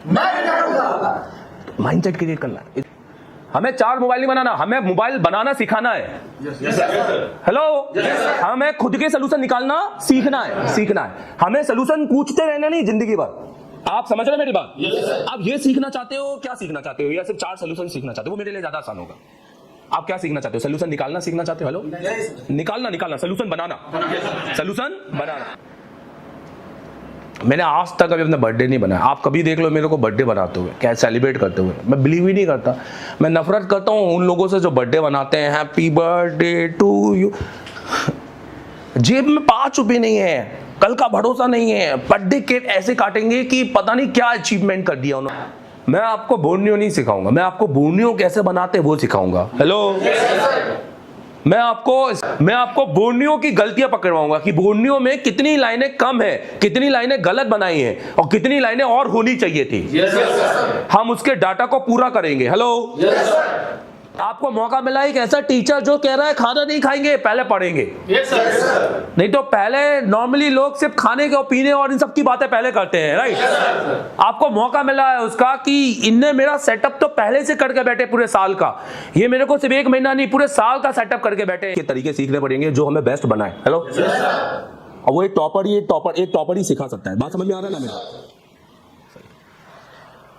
मैं क्या करूंगा? माइंडसेट क्रिएट करना है। हमें 4 मोबाइल नहीं बनाना, हमें मोबाइल बनाना सिखाना है। हेलो, हमें खुद के सोल्यूशन निकालना सीखना है। हमें सोल्यूशन पूछते रहना नहीं जिंदगी भर। आप समझ रहे मेरी बात? आप ये सीखना चाहते हो, क्या सीखना चाहते हो, या सिर्फ 4 सोल्यूशन सीखना चाहते हो? वो मेरे लिए ज्यादा आसान होगा। आप क्या सीखना चाहते हो? सोल्यूशन निकालना सीखना चाहते हो? हेलो, निकालना, सोल्यूशन बनाना। मैंने आज तक कभी अपना बर्थडे नहीं बनाया। आप कभी देख लो मेरे को बर्थडे बनाते हुए, क्या सेलिब्रेट करते हुए, मैं बिलीव ही नहीं करता। मैं नफरत करता हूँ उन लोगों से जो बर्थडे बनाते हैं, हैप्पी बर्थडे टू यू। जेब में 5 रुपए नहीं है, कल का भरोसा नहीं है, बर्थडे केक ऐसे काटेंगे कि पता नहीं क्या अचीवमेंट कर दिया उन्होंने। मैं आपको बोर्नियो नहीं सिखाऊंगा, मैं आपको बोर्नियो कैसे बनाते वो सिखाऊंगा। हेलो, मैं आपको बोर्नियो की गलतियां पकड़वाऊंगा कि बोर्नियो में कितनी लाइनें कम है, कितनी लाइनें गलत बनाई हैं और कितनी लाइनें और होनी चाहिए थी। हम उसके डाटा को पूरा करेंगे। हेलो, आपको मौका मिला एक ऐसा टीचर जो कह रहा है खाना नहीं खाएंगे, पहले पढ़ेंगे। नहीं तो पहले नॉर्मली लोग सिर्फ खाने के और पीने और इन सब की बातें पहले करते हैं, राइट? आपको मौका मिला है उसका कि इनने मेरा सेटअप तो पहले से करके बैठे पूरे साल का, ये मेरे को सिर्फ 1 महीना नहीं पूरे साल का सेटअप करके बैठे। ये तरीके सीखने पड़ेंगे जो हमें बेस्ट बनाए। हेलो, और वो एक टॉपर ही सिखा सकता है। बात समझ में आ रहा है ना मेरा?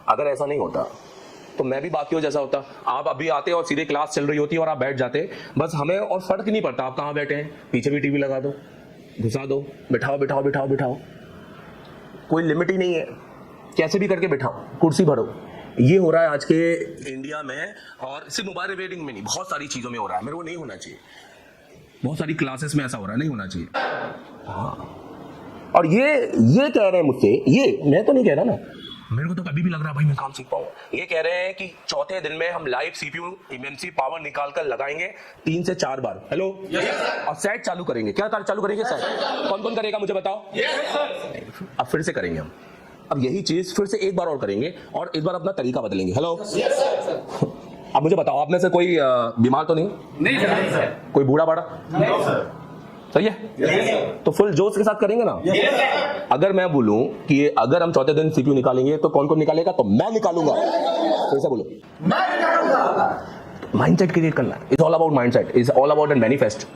अगर ऐसा नहीं होता तो मैं भी बाकियों जैसा होता। आप अभी आते और सीधे क्लास चल रही होती और आप बैठ जाते, बस हमें और फर्क नहीं पड़ता आप कहाँ बैठे हैं। पीछे भी टीवी लगा दो, घुसा दो, बिठाओ, कोई लिमिट ही नहीं है, कैसे भी करके बिठाओ, कुर्सी भरो। ये हो रहा है आज के इंडिया में, और सिर्फ मोबाइल रिपेयरिंग में नहीं, बहुत सारी चीजों में हो रहा है। मेरे को नहीं होना चाहिए, बहुत सारी क्लासेस में ऐसा हो रहा है, नहीं होना चाहिए। हाँ, और ये कह रहे हैं मुझसे, ये मैं तो नहीं कह रहा ना, मेरे को तो कभी भी लग रहा है भाई मैं काम सीख पाऊंगा। ये कह रहे हैं कि चौथे दिन में हम लाइव सीपीयू इमएमसी पावर निकाल कर लगाएंगे 3 से 4 बार। हेलो, और सेट चालू करेंगे। क्या चालू करेंगे? सेट कौन करेगा मुझे बताओ? अब फिर से करेंगे हम। अब यही चीज फिर से एक बार और करेंगे और इस बार अपना तरीका बदलेंगे। हेलो, अब मुझे बताओ, आप में से कोई बीमार तो नहीं सर? कोई बूढ़ा बाड़ा? नहीं सर। सही है? तो फुल जोश के साथ करेंगे ना? अगर मैं बोलूं कि अगर हम चौथे दिन सीपीयू निकालेंगे तो कौन निकालेगा? तो मैं निकालूंगा। तो ऐसा बोलो, मैं निकालूंगा। माइंडसेट क्रिएट करना है। It's all about mindset, it's all about an manifest.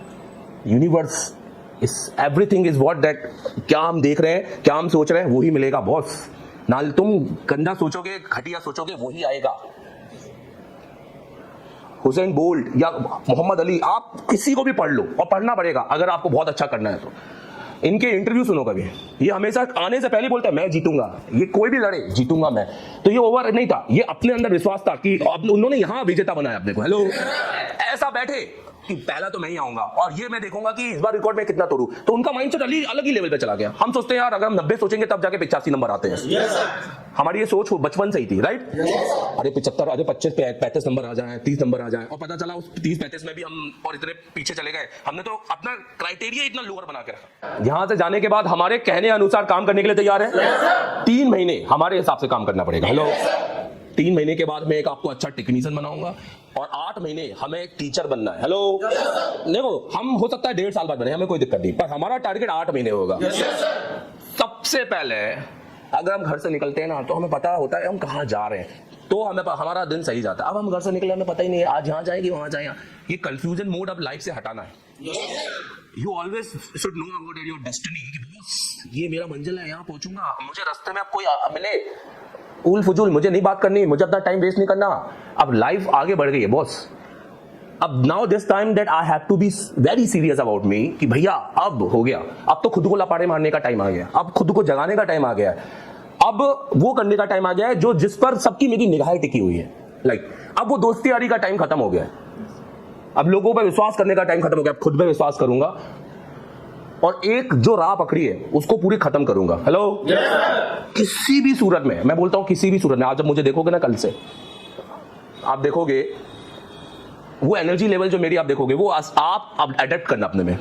Universe is everything is what that. क्या हम देख रहे हैं, क्या हम सोच रहे हैं, वही मिलेगा बॉस। ना तुम गंदा सोचोगे, घटिया सोचोगे, वही आएगा। हुसैन बोल्ट या मोहम्मद अली, आप किसी को भी पढ़ लो, और पढ़ना पड़ेगा अगर आपको बहुत अच्छा करना है तो। इनके इंटरव्यू सुनो कभी, ये हमेशा आने से पहले बोलते हैं मैं जीतूंगा, ये कोई भी लड़े जीतूंगा मैं। तो ये ओवर नहीं था, ये अपने अंदर विश्वास था कि उन्होंने यहां विजेता बनाया अपने को। हेलो, ऐसा बैठे कि पहला तो मैं ही आऊंगा और ये मैं देखूंगा कि इस बार रिकॉर्ड में कितना तोड़ू। तो उनका माइंडसेट अलग ही लेवल पे चला गया। हम सोचते हैं यार अगर हम 90 सोचेंगे तब जाके 85 नंबर आते हैं। हमारी ये सोच बचपन से ही थी, राइट? अरे 75, अरे 25, 35 नंबर आ जाए, 30 नंबर आ जाए, और पता चला उस 30-35 में भी हम और इतने पीछे चले गए। हमने तो अपना क्राइटेरिया इतना लोअर बना के रखा। यहां से जाने के बाद हमारे कहने अनुसार काम करने के लिए तैयार है? 3 महीने हमारे हिसाब से काम करना पड़ेगा। हेलो, 3 महीने के बाद मैं एक आपको अच्छा टेक्नीशियन बनाऊंगा और 8 महीने हमें एक टीचर बनना है। हेलो, देखो हम हो सकता है 1.5 साल बाद बने, हमें कोई दिक्कत नहीं, पर हमारा टारगेट 8 महीने होगा। सबसे पहले अगर हम घर से निकलते हैं ना तो हमें पता होता है हम कहाँ जा रहे हैं, तो हमें हमारा दिन सही जाता है। अब हम घर से निकले, हमें पता ही नहीं है आज यहाँ जाएंगे वहां जाएंगे। ये कंफ्यूजन मोड अब लाइफ से हटाना है। You always should know about your destiny. ये मेरा मंजिल है, यहाँ पहुंचूंगा। मुझे रास्ते में अब कोई मिले उल फुजूल, मुझे नहीं बात करनी, मुझे अपना टाइम वेस्ट नहीं करना। अब लाइफ आगे बढ़ गई है बॉस। अब now this time that I have to be very serious about me कि भैया अब हो गया, अब तो खुद को लपाड़े मारने का टाइम आ गया, अब खुद को जगाने का टाइम आ गया है, अब वो करने का टाइम आ गया है जो जिस पर सबकी मेरी निगाहें टिकी हुई है। अब वो दोस्ती यारी का टाइम खत्म हो गया है, अब लोगों पर विश्वास करने का टाइम खत्म हो गया। अब खुद पे विश्वास करूंगा और एक जो राह पकड़ी है उसको पूरी खत्म करूंगा। हेलो, किसी भी सूरत में, मैं बोलता हूं किसी भी सूरत में। आज जब मुझे देखोगे ना, कल से आप देखोगे वो एनर्जी लेवल जो मेरी आप देखोगे वो आप अडेप्ट करना अपने में।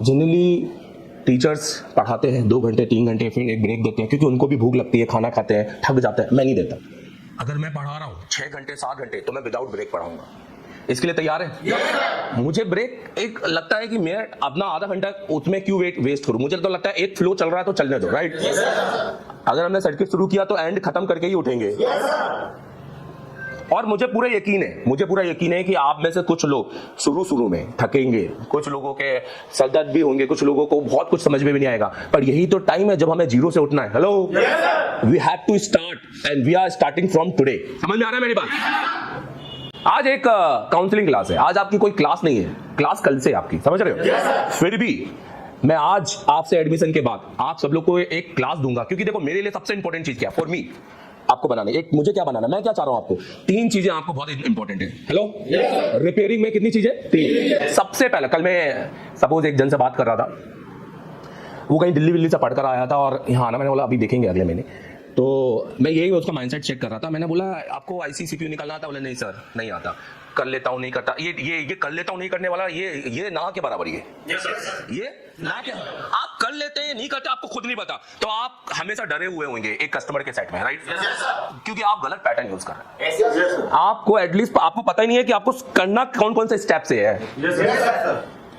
जनरली टीचर्स पढ़ाते हैं 2 घंटे 3 घंटे, फिर एक ब्रेक देते हैं क्योंकि उनको भी भूख लगती है, खाना खाते हैं, थक जाते हैं। मैं नहीं देता। अगर मैं पढ़ा रहा हूं 6 घंटे 7 घंटे तो मैं विदाउट ब्रेक पढ़ाऊंगा। इसके लिए तैयार है? मुझे ब्रेक एक लगता है कि मैं अपना आधा घंटा उसमें क्यों वेस्ट करूं? मुझे तो लगता है एक फ्लो चल रहा है तो चलने दो, राइट? अगर हमने सर्किट शुरू किया तो एंड खत्म करके ही उठेंगे। और मुझे पूरा यकीन है कि आप में से कुछ लोग शुरू में थकेंगे, कुछ लोगों के सरदर्द भी होंगे, कुछ लोगों को बहुत कुछ समझ में भी नहीं आएगा, पर यही तो टाइम है जब हमें जीरो से उठना है। Hello, we have to start and we are starting from today. समझ में आ रहा है मेरी बात? आज एक काउंसलिंग क्लास है, आज आपकी कोई क्लास नहीं है, क्लास कल से आपकी, समझ रहे हो? फिर भी मैं आज आपसे एडमिशन के बाद आप सब लोग को एक क्लास दूंगा, क्योंकि देखो मेरे लिए सबसे इंपॉर्टेंट चीज क्या है? फॉर मी, आपको बनाने एक मुझे क्या बनाना, मैं क्या चाह रहा हूं आपको, 3 चीजें आपको बहुत इंपॉर्टेंट है। हेलो, रिपेयरिंग में कितनी चीजें? 3। सबसे पहले कल मैं सपोज एक जन से बात कर रहा था, वो कहीं दिल्ली से पढ़कर आया था और यहाँ आना, मैंने बोला अभी देखेंगे अगले महीने, तो मैं यही उसका माइंडसेट चेक कर रहा था। मैंने बोला आपको आईसी सीपीयू निकालना आता? बोले नहीं सर नहीं आता। कर लेता हूं नहीं करता, ये कर लेता हूं नहीं करने वाला ये ना के बराबर है। ये ना क्या, आप कर लेते हैं नहीं करते आपको खुद नहीं पता, तो आप हमेशा डरे हुए होंगे एक कस्टमर के सेट में, राइट? क्योंकि आप गलत पैटर्न यूज कर रहे हैं। आपको एटलीस्ट आपको पता ही नहीं है कि आपको करना कौन कौन से स्टेप से है।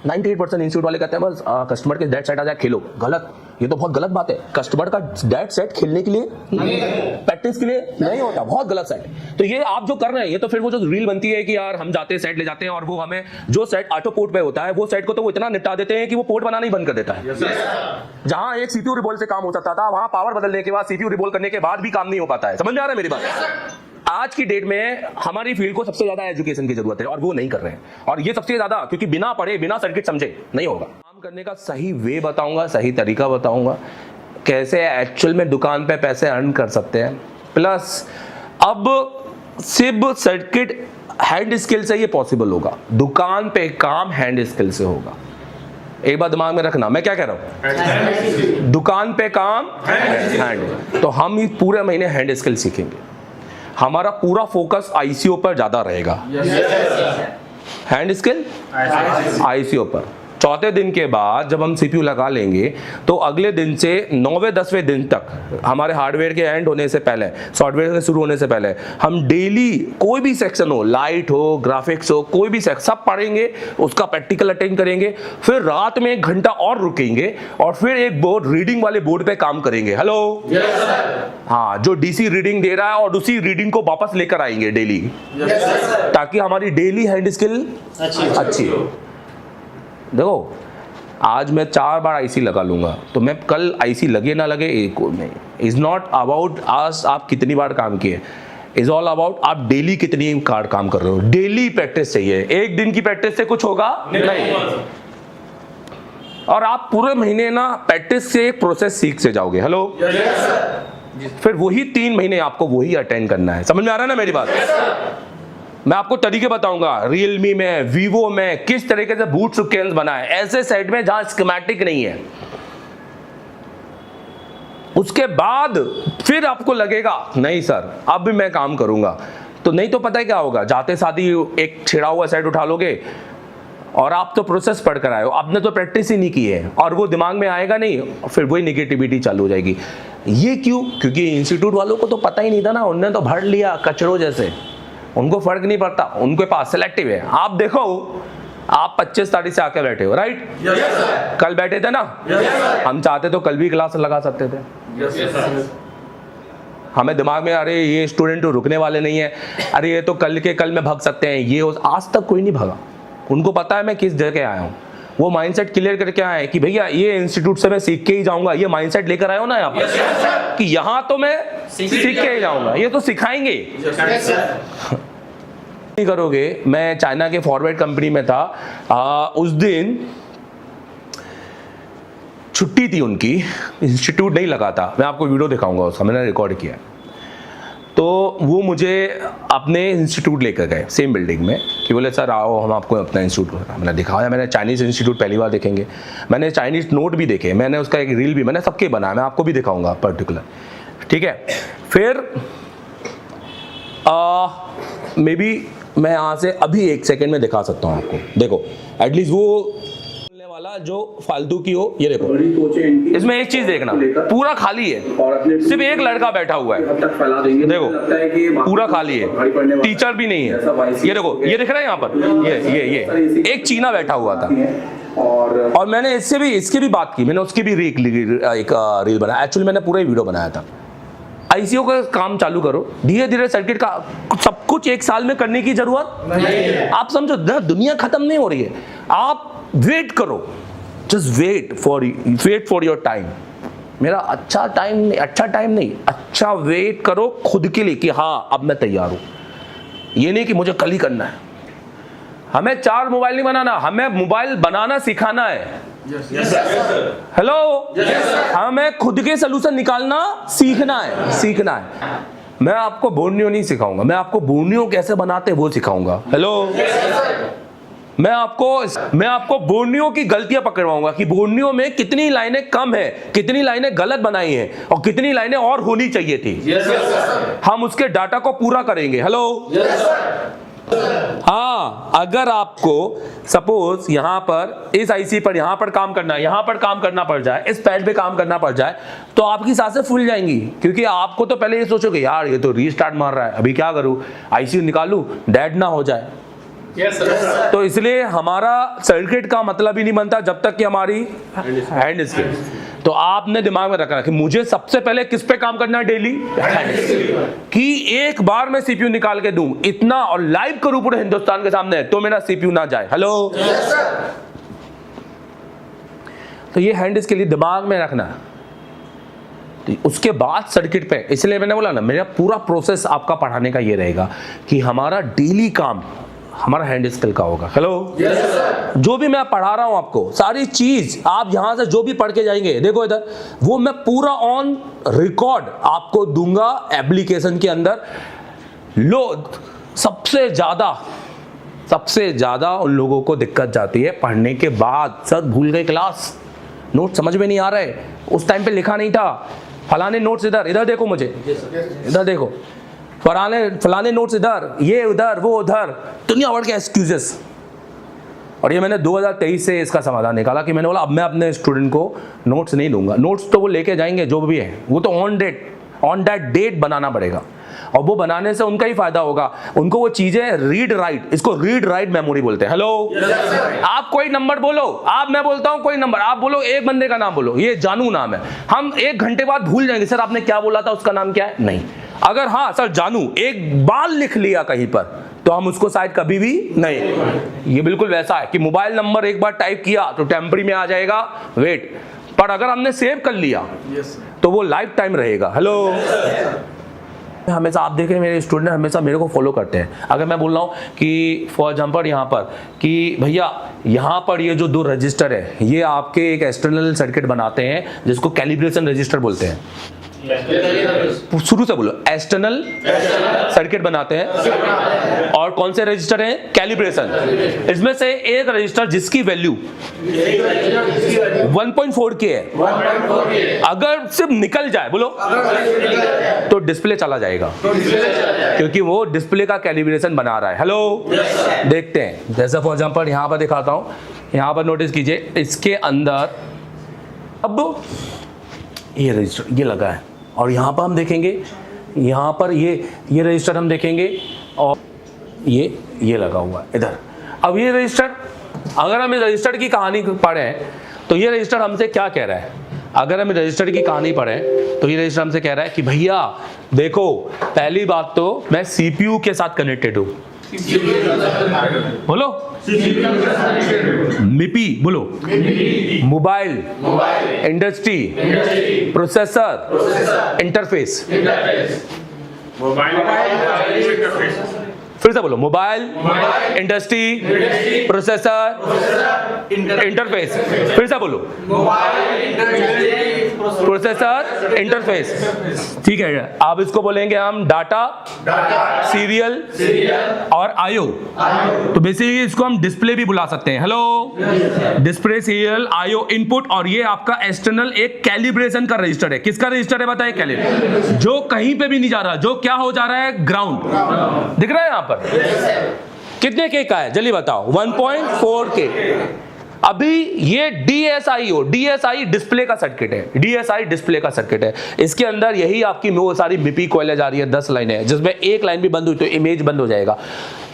98% इंस्टीट्यूट वाले कहते हैं बस कस्टमर के डेट सेट आ जाए खेलो। गलत, ये तो बहुत गलत बात है। कस्टमर का डेट सेट खेलने के लिए नहीं, प्रैक्टिस के लिए नहीं होता, बहुत गलत सेट। तो ये आप जो कर रहे हैं, ये तो फिर वो जो रील बनती है कि यार हम जाते हैं सेट ले जाते हैं और वो हमें जो सेट ऑटो पोर्ट पे होता है वो सेट को तो वो इतना निपटा देते हैं कि वो पोर्ट बनाना ही बंद कर देता है। जहां एक सीपीयू रिबोल से काम हो सकता था, वहां पावर बदलने के बाद सीपीयू रिबोल करने के बाद भी काम नहीं हो पाता है। समझ में आ रहा है मेरी बात? आज की डेट में हमारी फील्ड को सबसे ज्यादा एजुकेशन की जरूरत है और वो नहीं कर रहे हैं, और ये सबसे ज्यादा, क्योंकि बिना पढ़े बिना सर्किट समझे नहीं होगा। काम करने का सही वे बताऊंगा, सही तरीका बताऊंगा, कैसे एक्चुअल में दुकान पे पैसे अर्न कर सकते हैं। प्लस अब सिर्फ सर्किट हैंड स्किल से ये पॉसिबल होगा, दुकान पे काम हैंड स्किल से होगा। एक बात दिमाग में रखना, मैं क्या कह रहा हूं, दुकान पे काम हैंड। तो हम इस पूरे महीने हैंड स्किल सीखेंगे, हमारा पूरा फोकस आईसीओ पर ज्यादा रहेगा। हैंड स्किल आईसीओ पर। चौथे दिन के बाद जब हम सीपीयू लगा लेंगे तो अगले दिन से 9वें 10वें दिन तक हमारे हार्डवेयर के एंड होने से पहले, सॉफ्टवेयर के शुरू होने से पहले, हम डेली कोई भी सेक्शन हो, लाइट हो, ग्राफिक्स हो, कोई भी सेक्शन सब पढ़ेंगे, उसका प्रैक्टिकल अटेंड करेंगे, फिर रात में 1 घंटा और रुकेंगे और फिर एक बोर्ड रीडिंग वाले बोर्ड पे काम करेंगे। हेलो, हाँ, जो डीसी रीडिंग दे रहा है और उसी रीडिंग को वापस लेकर आएंगे डेली, ताकि हमारी डेली हैंड स्किल अच्छी हो। देखो आज मैं 4 बार आईसी लगा लूंगा, तो मैं कल आईसी लगे ना लगे एक नहीं, इज नॉट अबाउट आज आप कितनी बार काम किए, इज ऑल अबाउट आप डेली कितनी कार्ड काम कर रहे हो। डेली प्रैक्टिस चाहिए, एक दिन की प्रैक्टिस से कुछ होगा नहीं। और आप पूरे महीने ना प्रैक्टिस से एक प्रोसेस सीख से जाओगे। हेलो, फिर वही 3 महीने आपको वही अटेंड करना है। समझ में आ रहा है ना मेरी बात? मैं आपको तरीके बताऊंगा, रियलमी में, वीवो में किस तरीके से बूट सिक्वेंस बनाए, ऐसे साइट में जहां स्कीमेटिक नहीं है। उसके बाद फिर आपको लगेगा नहीं सर अब भी मैं काम करूंगा, तो नहीं तो पता है क्या होगा, जाते साथ ही एक छिड़ा हुआ सेट उठा लोगे और आप तो प्रोसेस पढ़ कर आए हो, आपने तो प्रैक्टिस ही नहीं की है और वो दिमाग में आएगा नहीं, फिर वही निगेटिविटी चालू हो जाएगी। ये क्यों? क्योंकि इंस्टीट्यूट वालों को तो पता ही नहीं था ना, उन्होंने तो भर लिया कचरों जैसे, उनको फर्क नहीं पड़ता, उनके पास सिलेक्टिव है। आप देखो, आप 25 तारीख से आके बैठे हो, राइट? कल बैठे थे ना? हम चाहते तो कल भी क्लास लगा सकते थे। हमें दिमाग में अरे ये स्टूडेंट तो रुकने वाले नहीं है, अरे ये तो कल के कल में भाग सकते हैं, ये आज तक कोई नहीं भागा। उनको पता है मैं किस जगह आया हूँ, वो माइंडसेट क्लियर करके आए कि भैया ये इंस्टीट्यूट से मैं सीख के ही जाऊंगा। ये माइंडसेट लेकर आए हो ना यहाँ पर कि यहाँ तो मैं सीख के ही जाऊंगा, ये तो सिखाएंगे। नहीं करोगे। मैं चाइना के फॉरवर्ड कंपनी में था, उस दिन छुट्टी थी उनकी, इंस्टीट्यूट नहीं लगा था, मैं आपको वीडियो दिखाऊंगा उसका, मैंने रिकॉर्ड किया। तो वो मुझे अपने इंस्टीट्यूट लेकर गए सेम बिल्डिंग में कि बोले सर आओ हम आपको अपना इंस्टीट्यूट, मैंने दिखाया। मैंने चाइनीज़ इंस्टीट्यूट पहली बार देखेंगे, मैंने चाइनीज़ नोट भी देखे, मैंने उसका एक रील भी, मैंने सबके बनाया, मैं आपको भी दिखाऊंगा पर्टिकुलर, ठीक है। फिर मे बी मैं यहाँ से अभी 1 सेकेंड में दिखा सकता हूँ आपको, देखो एटलीस्ट वो वाला जो फालतू की हो। ये देखो, बड़ी सोचें इनकी, इसमें एक चीज देखना, पूरा खाली है, सिर्फ एक लड़का बैठा हुआ है, हद तक फैला देंगे। देखो लगता है कि पूरा खाली है, टीचर भी नहीं है। ये देखो, ये दिख रहा है यहाँ पर, ये एक चीना बैठा हुआ था। और मैंने इसकी भी बात की, मैंने उसकी भी एक रील बनाया। एक्चुअली मैंने पूरा ही वीडियो बनाया था। आईसीयू का काम चालू करो, धीरे धीरे सर्किट का सब कुछ एक साल में करने की जरूरत नहीं। आप समझो, दुनिया खत्म नहीं हो रही है, आप वेट करो, just wait for your time. मेरा अच्छा टाइम नहीं, अच्छा वेट करो खुद के लिए कि हाँ अब मैं तैयार हूं। ये नहीं कि मुझे कल ही करना है। हमें 4 मोबाइल नहीं बनाना, हमें मोबाइल बनाना सिखाना है। हेलो, हमें खुद के सलूशन निकालना सीखना है। मैं आपको बोर्नियो नहीं सिखाऊंगा, मैं आपको बोर्नियो कैसे बनाते वो सिखाऊंगा। हेलो, मैं आपको बोर्नियो की गलतियां पकड़वाऊंगा कि बोर्नियो में कितनी लाइनें कम है, कितनी लाइनें गलत बनाई हैं और कितनी लाइनें और होनी चाहिए थी। हम उसके डाटा को पूरा करेंगे। हेलो, हाँ, अगर आपको सपोज यहां पर इस आईसी पर यहां पर काम करना है, यहां पर काम करना पड़ जाए, इस पैड पे काम करना पड़ जाए, तो आपकी सांसें फूल जाएंगी, क्योंकि आपको तो पहले ये सोचोगे यार ये तो रीस्टार्ट मार रहा है, अभी क्या करूं, आईसी निकालूं, डेड ना हो जाए। तो इसलिए हमारा सर्किट का मतलब ही नहीं बनता जब तक कि हमारी हैंड स्किल। तो आपने दिमाग में रखना कि मुझे सबसे पहले किस पे काम करना है डेली, कि एक बार मैं सीपीयू निकाल के दूं इतना और लाइव करूं पूरे हिंदुस्तान के सामने तो मेरा सीपीयू ना जाए। हेलो, तो ये हैंड स्किल लिए दिमाग में रखना। तो उसके बाद सर्किट पे, इसलिए मैंने बोला ना, मेरा पूरा प्रोसेस आपका पढ़ाने का ये रहेगा कि हमारा डेली काम हमारा हैंड स्किल का होगा। हेलो, जो भी मैं पढ़ा रहा हूं आपको, सारी चीज आप यहां से जो भी पढ़ के जाएंगे, देखो इधर, वो मैं पूरा ऑन रिकॉर्ड आपको दूंगा एप्लीकेशन के अंदर। सबसे ज्यादा उन लोगों को दिक्कत जाती है पढ़ने के बाद, सब भूल गए क्लास, नोट समझ में नहीं आ रहे, उस टाइम पे लिखा नहीं था, फलाने नोट्स इधर देखो, मुझे इधर देखो, फलाने नोट्स इधर, ये उधर, वो उधर, दुनिया भर के एक्सक्यूजेस। और ये मैंने 2023 से इसका समाधान निकाला कि मैंने बोला अब मैं अपने स्टूडेंट को नोट्स नहीं दूंगा। नोट्स तो वो लेके जाएंगे जो भी है, वो तो ऑन दैट डेट बनाना पड़ेगा, और वो बनाने से उनका ही फायदा होगा। उनको वो चीजें रीड राइट, इसको रीड राइट मेमोरी बोलते हैं। हेलो, आप कोई नंबर बोलो, मैं बोलता हूं कोई नंबर, आप बोलो, एक बंदे का नाम बोलो, ये जानू नाम है, हम 1 घंटे बाद भूल जाएंगे सर आपने क्या बोला था, उसका नाम क्या है, नहीं। अगर हाँ सर जानू एक बार लिख लिया कहीं पर, तो हम उसको शायद कभी भी नहीं। ये बिल्कुल वैसा है कि मोबाइल नंबर एक बार टाइप किया तो टेम्परी में आ जाएगा, वेट, पर अगर हमने सेव कर लिया तो वो लाइफ टाइम रहेगा। हेलो, हमेशा आप देखें मेरे स्टूडेंट हमेशा मेरे को फॉलो करते हैं। अगर मैं बोल रहा हूँ कि फॉर एग्जाम्पल यहाँ पर कि भैया यहाँ पर ये जो 2 रजिस्टर है, ये आपके एक एक्सटर्नल सर्किट बनाते हैं जिसको कैलिब्रेशन रजिस्टर बोलते हैं। शुरू से बोलो, एक्सटर्नल सर्किट बनाते हैं, और कौन से रजिस्टर हैं, कैलिब्रेशन। इसमें से एक रजिस्टर जिसकी वैल्यू 1.4 के है, अगर सिर्फ निकल जाए, बोलो, तो डिस्प्ले चला जाएगा, क्योंकि वो डिस्प्ले का कैलिब्रेशन बना रहा है। हेलो, देखते हैं, जैसा फॉर एग्जांपल यहां पर दिखाता हूं, यहां पर नोटिस कीजिए, इसके अंदर अब ये रजिस्टर ये लगा है, और यहाँ पर हम देखेंगे, यहाँ पर ये रजिस्टर हम देखेंगे, और ये लगा हुआ है इधर। अब ये रजिस्टर, अगर हम इस रजिस्टर की कहानी पढ़ें तो ये रजिस्टर हमसे क्या कह रहा है, अगर हम रजिस्टर की कहानी पढ़ें तो ये रजिस्टर हमसे कह रहा है कि भैया देखो, पहली बात तो मैं सीपीयू के साथ कनेक्टेड हूँ, बोलो मिपी, बोलो मोबाइल इंडस्ट्री प्रोसेसर इंटरफेस, फिर से बोलो, मोबाइल इंडस्ट्री प्रोसेसर इंटरफेस, फिर से बोलो, प्रोसेसर इंटरफेस। ठीक है, अब इसको बोलेंगे हम डाटा सीरियल और आईओ। तो बेसिकली इसको हम डिस्प्ले भी बुला सकते हैं। Hello, display serial IO input, और ये आपका एक्सटर्नल एक कैलिब्रेशन का रजिस्टर है। किसका रजिस्टर है बताइए, कैलिब्रेशन, जो कहीं पे भी नहीं जा रहा, जो क्या हो जा रहा है, ग्राउंड। दिख रहा है यहाँ पर कितने के का है, जल्दी बताओ, 1.4 के। अभी ये DSI DSI डिस्प्ले का सर्किट है, DSI डिस्प्ले का सर्किट है। इसके अंदर यही आपकी वो सारी MIPI कॉइलें जा रही है, 10 लाइनें, जिसमें एक लाइन भी बंद हुई तो इमेज बंद हो जाएगा।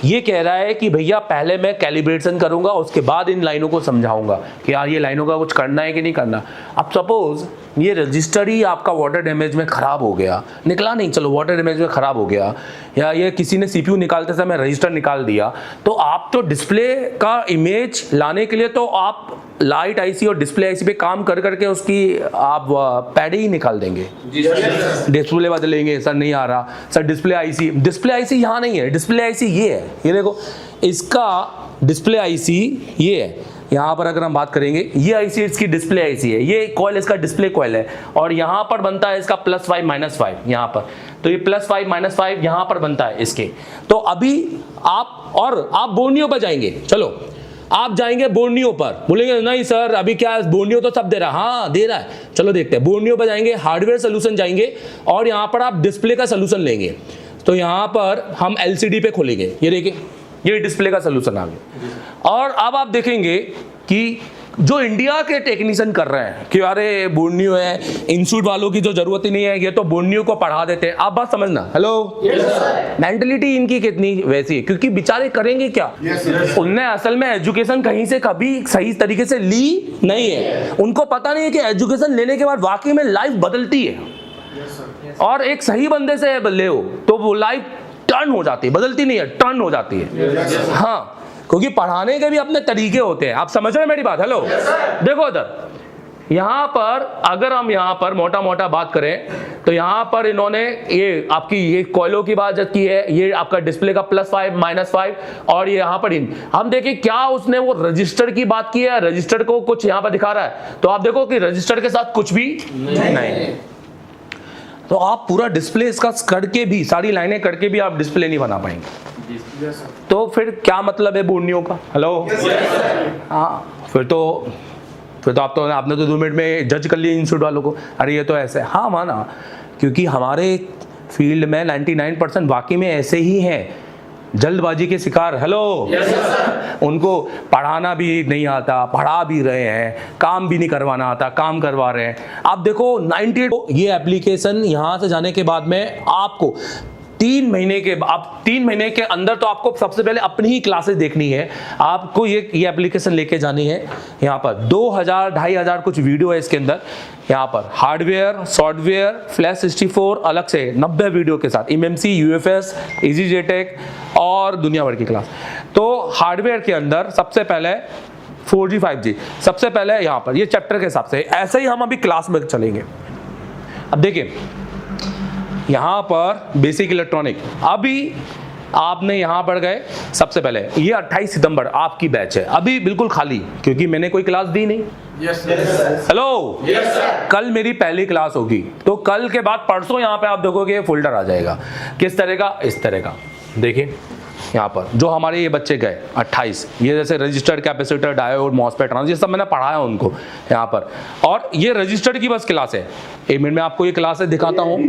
ये कह रहा है कि भैया पहले मैं कैलिब्रेशन करूंगा, उसके बाद इन लाइनों को समझाऊंगा कि यार ये लाइनों का कुछ करना है कि नहीं करना। अब सपोज ये रजिस्टर ही आपका वाटर डैमेज में खराब हो गया, निकला नहीं, चलो वाटर डैमेज में खराब हो गया, या ये किसी ने CPU निकालते समय रजिस्टर निकाल दिया, तो आप तो डिस्प्ले का इमेज लाने के लिए तो आप लाइट IC और डिस्प्ले IC पे काम कर करके उसकी आप पैड ही निकाल देंगे, डिस्प्ले बदलेंगे, सर नहीं आ रहा, सर डिस्प्ले IC यहाँ नहीं है, डिस्प्ले IC ये है, ये देखो इसका डिस्प्ले IC ये है। यहाँ पर अगर हम बात करेंगे, ये IC इसकी डिस्प्ले IC है, ये कॉइल इसका डिस्प्ले कॉइल है, और यहाँ पर बनता है इसका +5 -5 यहाँ पर, तो ये +5 -5 यहाँ पर बनता है इसके। तो अभी आप बोर्नियो पर जाएंगे, चलो आप जाएंगे बोर्नियो पर, बोलेंगे नहीं सर अभी क्या बोर्नियो तो सब दे रहा है, हाँ दे रहा है, चलो देखते हैं। बोर्नियो पर जाएंगे, हार्डवेयर सोल्यूशन जाएंगे, और यहाँ पर आप डिस्प्ले का सोल्यूशन लेंगे। तो यहाँ पर हम LCD पे खोलेंगे, ये देखिए ये डिस्प्ले का सोल्यूशन आ गया। और अब आप देखेंगे कि जो इंडिया के टेक्नीशियन कर रहे हैं कि अरे बोर्नियो है, इंस्टीट्यूट वालों की जो जरूरत ही नहीं है, ये तो बोर्नियो को पढ़ा देते हैं। आप बात समझना, हेलो मेंटलिटी इनकी कितनी वैसी है, क्योंकि बेचारे करेंगे क्या, उनने असल में एजुकेशन कहीं से कभी सही तरीके से ली नहीं है। उनको पता नहीं है कि एजुकेशन लेने के बाद वाकई में लाइफ बदलती है, और एक सही बंदे से ले हो तो वो लाइफ टर्न हो जाती है, बदलती नहीं है, टर्न हो जाती है। हाँ, क्योंकि पढ़ाने के भी अपने तरीके होते हैं। आप समझ रहे हैं मेरी बात? हेलो देखो इधर, यहाँ पर अगर हम यहाँ पर मोटा मोटा बात करें तो यहाँ पर इन्होंने ये आपकी ये कॉइलों की बात की है, ये आपका डिस्प्ले का +5 -5, और ये यहाँ पर हम देखिए क्या उसने वो रजिस्टर की बात की है, रजिस्टर को कुछ यहाँ पर दिखा रहा है, तो आप देखो कि रजिस्टर के साथ कुछ भी नहीं। तो आप पूरा डिस्प्ले इसका करके भी, सारी लाइनें करके भी आप डिस्प्ले नहीं बना पाएंगे। तो फिर क्या मतलब है बोर्नियो का? हेलो हाँ, फिर तो आपने तो 2 मिनट में जज कर लिया इंस्टीट्यूट वालों को, अरे ये तो ऐसे। हाँ माना, क्योंकि हमारे फील्ड में 99% वाकई में ऐसे ही हैं, जल्दबाजी के शिकार। हेलो उनको पढ़ाना भी नहीं आता, पढ़ा भी रहे हैं, काम भी नहीं करवाना आता, काम करवा रहे हैं। आप देखो 98 ये एप्लीकेशन यहाँ से जाने के बाद में आपको 3 महीने के अंदर तो आपको सबसे पहले अपनी ही क्लासेस देखनी है, आपको ये एप्लीकेशन लेके जानी है। यहाँ पर 2000-2500 कुछ वीडियो है इसके अंदर, यहाँ पर हार्डवेयर, सॉफ्टवेयर, फ्लैश 64 अलग से 90 वीडियो के साथ, MMC, UFS, EasyJetech और दुनिया भर की क्लास। तो हार्डवेयर के अंदर सबसे पहले 4G 5G, सबसे पहले यहाँ पर ये चैप्टर के हिसाब से, ऐसे ही हम अभी क्लास में चलेंगे। अब देखिए यहाँ पर बेसिक इलेक्ट्रॉनिक, अभी आपने यहाँ पर गए, सबसे पहले ये 28 सितंबर आपकी बैच है, अभी बिल्कुल खाली, क्योंकि मैंने कोई क्लास दी नहीं। हेलो कल मेरी पहली क्लास होगी, तो कल के बाद परसों यहाँ पे आप देखोगे फोल्डर आ जाएगा। किस तरह का? इस तरह का। देखिए यहाँ पर जो हमारे ये बच्चे गए 28, ये जैसे register, capacitor, diode, MOSFET, transistor, ये सब मैंने पढ़ाया उनको यहाँ पर। और ये रजिस्टर की बस क्लास है, 1 मिनट में आपको ये क्लास दिखाता हूँ।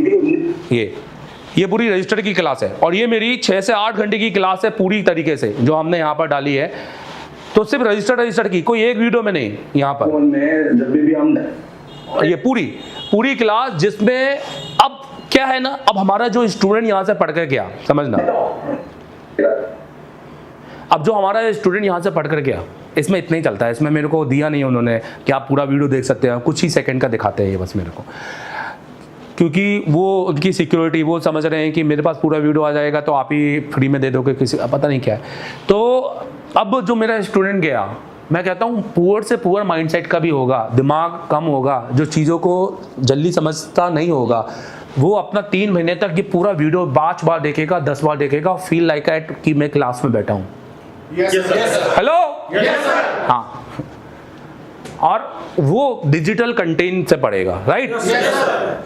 ये पूरी रजिस्टर की क्लास है, और ये मेरी 6 से 8 घंटे की क्लास है पूरी तरीके से जो हमने यहाँ पर डाली है। तो सिर्फ रजिस्टर की, कोई एक वीडियो में नहीं, यहाँ पर जब भी हम ये पूरी क्लास, जिसमें अब क्या है ना, अब हमारा जो स्टूडेंट यहाँ से पढ़ कर गया, समझना, अब जो हमारा स्टूडेंट यहाँ से पढ़कर गया, इसमें इतना ही चलता है, इसमें मेरे को दिया नहीं उन्होंने कि आप पूरा वीडियो देख सकते हैं, कुछ ही सेकंड का दिखाते हैं ये बस मेरे को, क्योंकि वो उनकी सिक्योरिटी, वो समझ रहे हैं कि मेरे पास पूरा वीडियो आ जाएगा तो आप ही फ्री में दे दोगे, किसी पता नहीं क्या है। तो अब जो मेरा स्टूडेंट गया, मैं कहता हूँ पुअर से पुअर माइंडसेट का भी होगा, दिमाग कम होगा, जो चीज़ों को जल्दी समझता नहीं होगा, वो अपना 3 महीने तक ये पूरा वीडियो 5 बार देखेगा, 10 बार देखेगा, फील लाइक एट कि मैं क्लास में बैठा हूँ। हेलो हाँ, और वो डिजिटल कंटेंट से पढ़ेगा, राइट?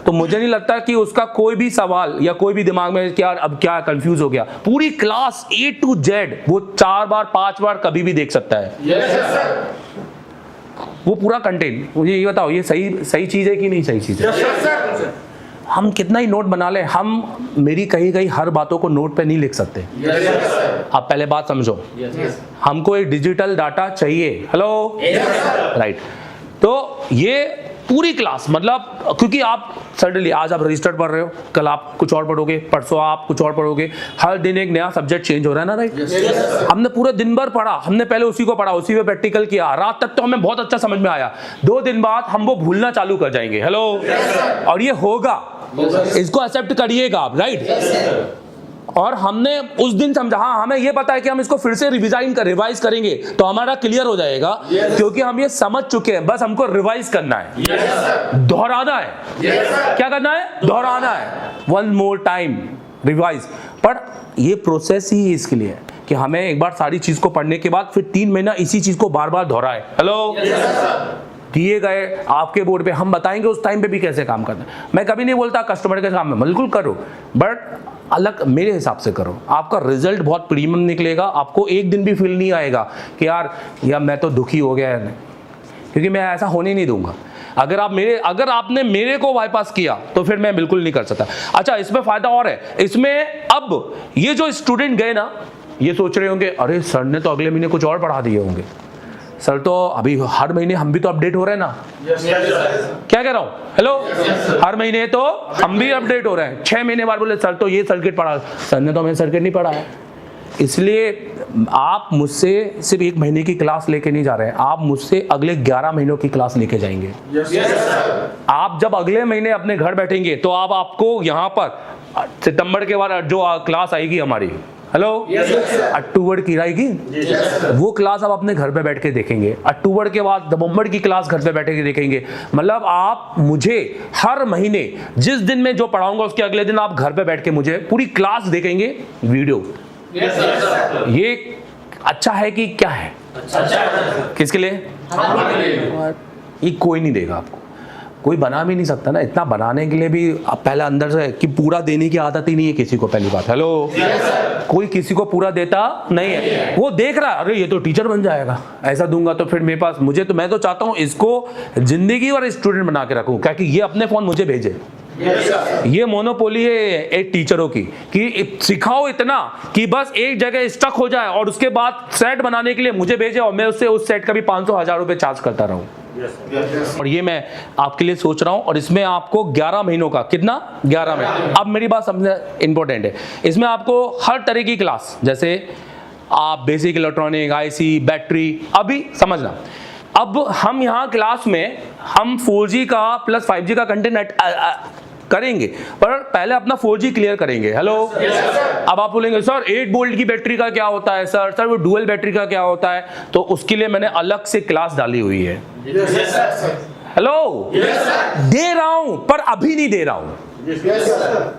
तो मुझे नहीं लगता कि उसका कोई भी सवाल या कोई भी दिमाग में क्या अब क्या कंफ्यूज हो गया। पूरी क्लास A to Z वो 4 बार 5 बार कभी भी देख सकता है। वो पूरा कंटेंट, मुझे ये बताओ, ये सही चीज है कि नहीं सही चीज है? हम कितना ही नोट बना ले, हम मेरी कही गई हर बातों को नोट पे नहीं लिख सकते। आप पहले बात समझो, हमको एक डिजिटल डाटा चाहिए। Hello, right. तो ये पूरी क्लास मतलब, क्योंकि आप सडनली आज आप रजिस्टर्ड पढ़ रहे हो, कल आप कुछ और पढ़ोगे, परसों आप कुछ और पढ़ोगे, हर दिन एक नया सब्जेक्ट चेंज हो रहा है ना, राइट। हमने पूरे दिन भर पढ़ा, हमने पहले उसी को पढ़ा, उसी पे प्रैक्टिकल किया, रात तक तो हमें बहुत अच्छा समझ में आया, 2 दिन बाद हम वो भूलना चालू कर जाएंगे। हेलो, और ये होगा, इसको एक्सेप्ट करिएगा आप, राइट। और हमने उस दिन समझा, हाँ हमें ये पता है कि हम इसको फिर से रिवाइज करेंगे तो हमारा क्लियर हो जाएगा, क्योंकि हम ये समझ चुके हैं, बस हमको रिवाइज करना है, दोहराना है। क्या करना है? दोहराना है, 1 मोर टाइम रिवाइज। पर ये प्रोसेस ही इसके लिए है कि हमें एक बार सारी चीज को पढ़ने के बाद फिर 3 महीना इसी चीज को बार बार दोहराए। हेलो, दिए गए आपके बोर्ड पे हम बताएंगे उस टाइम पे भी कैसे काम करना है। मैं कभी नहीं बोलता कस्टमर के काम में बिल्कुल करो, बट अलग मेरे हिसाब से करो, आपका रिजल्ट बहुत प्रीमियम निकलेगा। आपको एक दिन भी फील नहीं आएगा कि यार मैं तो दुखी हो गया है, क्योंकि मैं ऐसा होने नहीं दूंगा। अगर आपने मेरे को बाईपास किया तो फिर मैं बिल्कुल नहीं कर सकता। अच्छा, इसमें फायदा और है, इसमें अब ये जो स्टूडेंट गए ना, ये सोच रहे होंगे अरे सर ने तो अगले महीने कुछ और पढ़ा दिए होंगे, सर तो अभी हर महीने हम भी तो अपडेट हो रहे हैं ना। क्या कह रहा हूं? हेलो, हर महीने तो हम भी अपडेट हो रहे हैं। 6 महीने बाद बोले सर तो ये सर्किट पढ़ा, सर ने तो हमें सर्किट नहीं पढ़ा है। इसलिए आप मुझसे सिर्फ 1 महीने की क्लास लेके नहीं जा रहे हैं, आप मुझसे अगले 11 महीनों की क्लास लेके जाएंगे। आप जब अगले महीने अपने घर बैठेंगे तो आपको यहाँ पर सितंबर के बाद जो क्लास आएगी हमारी, हेलो, अक्टूबर की आएगी, वो क्लास आप अपने घर पे बैठ के देखेंगे। अक्टूबर के बाद नवंबर की क्लास घर पे बैठ के देखेंगे। मतलब आप मुझे हर महीने जिस दिन में जो पढ़ाऊंगा उसके अगले दिन आप घर पे बैठ के मुझे पूरी क्लास देखेंगे वीडियो। ये अच्छा है कि क्या है? किसके लिए? ये कोई नहीं देगा आपको, कोई बना भी नहीं सकता ना। इतना बनाने के लिए भी आप पहले अंदर से कि पूरा देने की आदत ही नहीं है किसी को। पहली बात, हेलो, कोई किसी को पूरा देता नहीं है। वो देख रहा है अरे ये तो टीचर बन जाएगा, ऐसा दूंगा तो फिर मेरे पास मैं तो चाहता हूं इसको जिंदगी और स्टूडेंट बना के रखूं, क्योंकि ये अपने फोन मुझे भेजे। ये मोनोपोली है एक टीचरों की कि सिखाओ इतना कि बस एक जगह स्टक हो जाए और उसके बाद सेट बनाने के लिए मुझे भेजे और मैं उससे उस सेट का भी 500-1000 रुपए चार्ज करता रहूं। और ये मैं आपके लिए सोच रहा हूं। और इसमें आपको 11 महीनों का कितना? 11 महीने। अब मेरी बात समझना इंपॉर्टेंट है, इसमें आपको हर तरह की क्लास, जैसे आप बेसिक इलेक्ट्रॉनिक, आईसी, बैटरी, अभी समझना। अब हम यहाँ क्लास में हम 4G का प्लस 5G का कंटेंट करेंगे, पर पहले अपना 4G क्लियर करेंगे। हेलो, अब आप बोलेंगे सर 8 वोल्ट की बैटरी का क्या होता है, सर वो डुअल बैटरी का क्या होता है, तो उसके लिए मैंने अलग से क्लास डाली हुई है। हेलो, दे रहा हूं पर अभी नहीं दे रहा हूं,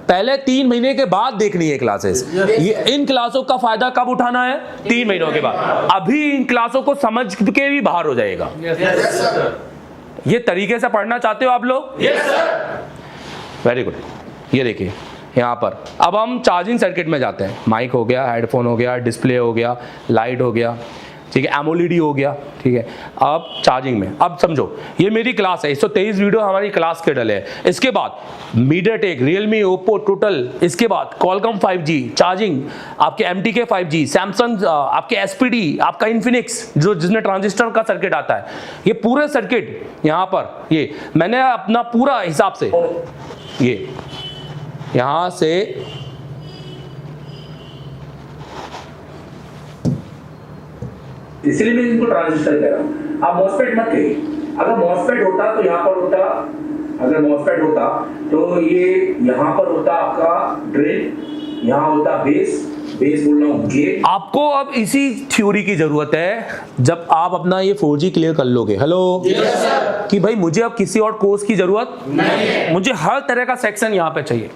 पहले 3 महीने के बाद देखनी है क्लासेस। ये इन क्लासों का फायदा कब उठाना है? 3 महीनों के बाद। अभी इन क्लासों को समझ के भी बाहर हो जाएगा। ये तरीके से पढ़ना चाहते हो आप लोग? Very good. ये देखिए यहाँ पर अब हम चार्जिंग सर्किट में जाते हैं। माइक हो गया, हेडफोन हो गया, डिस्प्ले हो गया, लाइट हो गया, ठीक है, एमोलेड हो गया, ठीक है। अब चार्जिंग में, अब समझो ये मेरी क्लास है, 123 वीडियो हमारी क्लास के डले हैं। इसके बाद मीडियाटेक, रियलमी, ओप्पो, टोटल, इसके बाद कॉलकॉम 5G चार्जिंग, आपके MTK 5G, सैमसंग, आपके SPD, आपका इन्फिनिक्स जो जिसमें ट्रांजिस्टर का सर्किट आता है, ये पूरे सर्किट यहाँ पर ये मैंने अपना पूरा हिसाब से ये यहाँ से इसलिए मैं इनको ट्रांजिस्टर कह रहा हूं। आप मॉसफेट मत कहिए, अगर मॉसफेट होता तो यहाँ पर होता, अगर मॉसफेट होता तो ये यहाँ पर होता आपका ड्रेन, यहाँ होता बेस बोल रहा हूँ गेट। आपको अब इसी थ्योरी की जरूरत है जब आप अपना ये 4G क्लियर कर लोगे। हेलो, कि भाई मुझे अब किसी और कोर्स की जरूरत नहीं है, मुझे हर तरह का सेक्शन यहाँ पे चाहिए।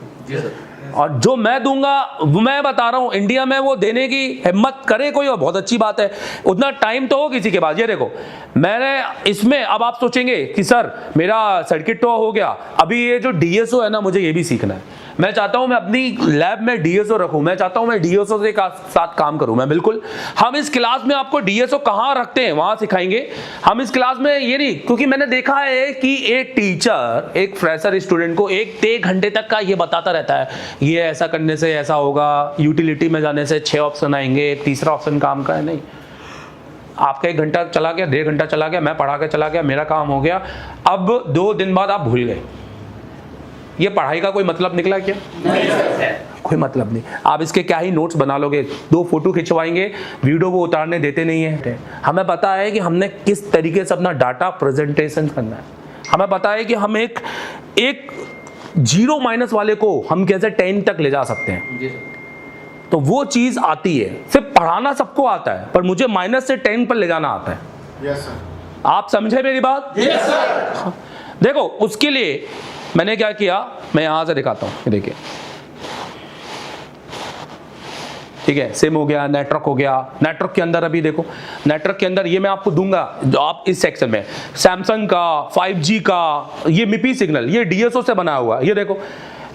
और जो मैं दूंगा मैं बता रहा हूं, इंडिया में वो देने की हिम्मत करे कोई और बहुत अच्छी बात है। उतना टाइम तो हो किसी के पास। ये देखो मैंने इसमें, अब आप सोचेंगे कि सर मेरा सर्किट तो हो गया, अभी ये जो DSO है ना मुझे ये भी सीखना है। मैं चाहता हूं मैं अपनी लैब में डीएसओ रखूं, मैं चाहता हूं मैं डीएसओ के साथ काम करूं। मैं बिल्कुल, हम इस क्लास में आपको डीएसओ कहां रखते हैं वहां सिखाएंगे। हम इस क्लास में ये नहीं, क्योंकि मैंने देखा है कि एक टीचर एक फ्रेशर स्टूडेंट को 1 घंटे तक का ये बताता रहता है, ये ऐसा करने से ऐसा होगा, यूटिलिटी में जाने से 6 ऑप्शन आएंगे, तीसरा ऑप्शन काम का है। नहीं, आपका 1 घंटा चला गया, 1.5 घंटा चला गया, मैं पढ़ा के चला गया, मेरा काम हो गया। अब 2 दिन बाद आप भूल गए। ये पढ़ाई का कोई मतलब निकला क्या? नहीं, कोई मतलब नहीं। आप इसके क्या ही नोट्स बना लोगे, 2 फोटो खिंचवाएंगे, वीडियो वो उतारने देते नहीं है। हमें पता है कि हमने किस तरीके से अपना डाटा प्रेजेंटेशन करना है। हमें पता है कि हम एक 0 माइनस वाले को हम कैसे 10 तक ले जा सकते हैं। तो वो चीज आती है। सिर्फ पढ़ाना सबको आता है, पर मुझे माइनस से 10 पर ले जाना आता है। Yes sir. आप समझे मेरी बात? Yes sir. देखो, उसके लिए मैंने क्या किया, मैं यहां से दिखाता हूं। देखिए, ठीक है, सिम हो गया, नेटवर्क हो गया। नेटवर्क के अंदर अभी देखो, नेटवर्क के अंदर ये मैं आपको दूंगा जो आप इस सेक्शन में, सैमसंग का 5G का ये मिपी सिग्नल, ये डीएसओ से बना हुआ। ये देखो,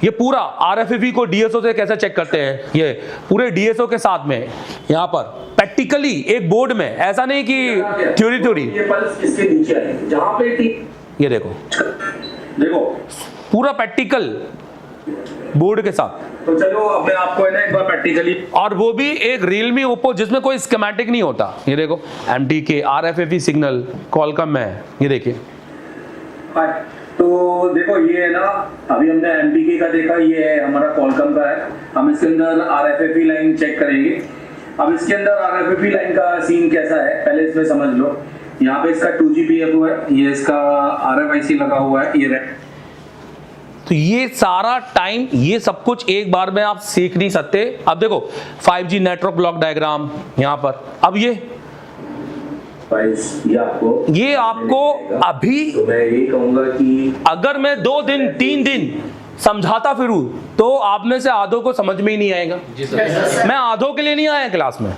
ये पूरा आरएफईवी को डीएसओ से कैसे चेक करते हैं, ये पूरे डीएसओ के साथ में यहाँ पर प्रैक्टिकली एक बोर्ड में, ऐसा नहीं कि थ्योरी। ये पल्स इसके नीचे आएगी जहां पे ये देखो पूरा प्रैक्टिकल बोर्ड के साथ। तो चलो अब मैं आपको है ना एक बार प्रैक्टिकली, और वो भी एक रियलमी ओप्पो जिसमें कोई स्कीमेटिक नहीं होता। ये देखो, MTK आरएफईवी सिग्नल कॉलकॉम में है। ये देखिए, तो देखो ये है ना, अभी हमने MTK का देखा, ये है हमारा कॉलकॉम का है। हम इसके अंदर RFFE लाइन चेक करेंगे। अब इसके अंदर RFFE लाइन का सीन कैसा है पहले इसमें समझ लो। यहाँ पे इसका 2GPF है, ये इसका RFIC लगा हुआ है, ये रेड। तो ये सारा टाइम, ये सब कुछ एक बार में आप सीख नहीं सकते। अब देखो 5G नेटवर्क ब्लॉक डायग्राम यहाँ पर। अब ये आपको अभी, तो मैं यही कहूंगा कि अगर मैं 2 दिन 3 दिन समझाता फिरूं तो आप में से आधों को समझ में ही नहीं आएगा। मैं आधों के लिए नहीं आया क्लास में,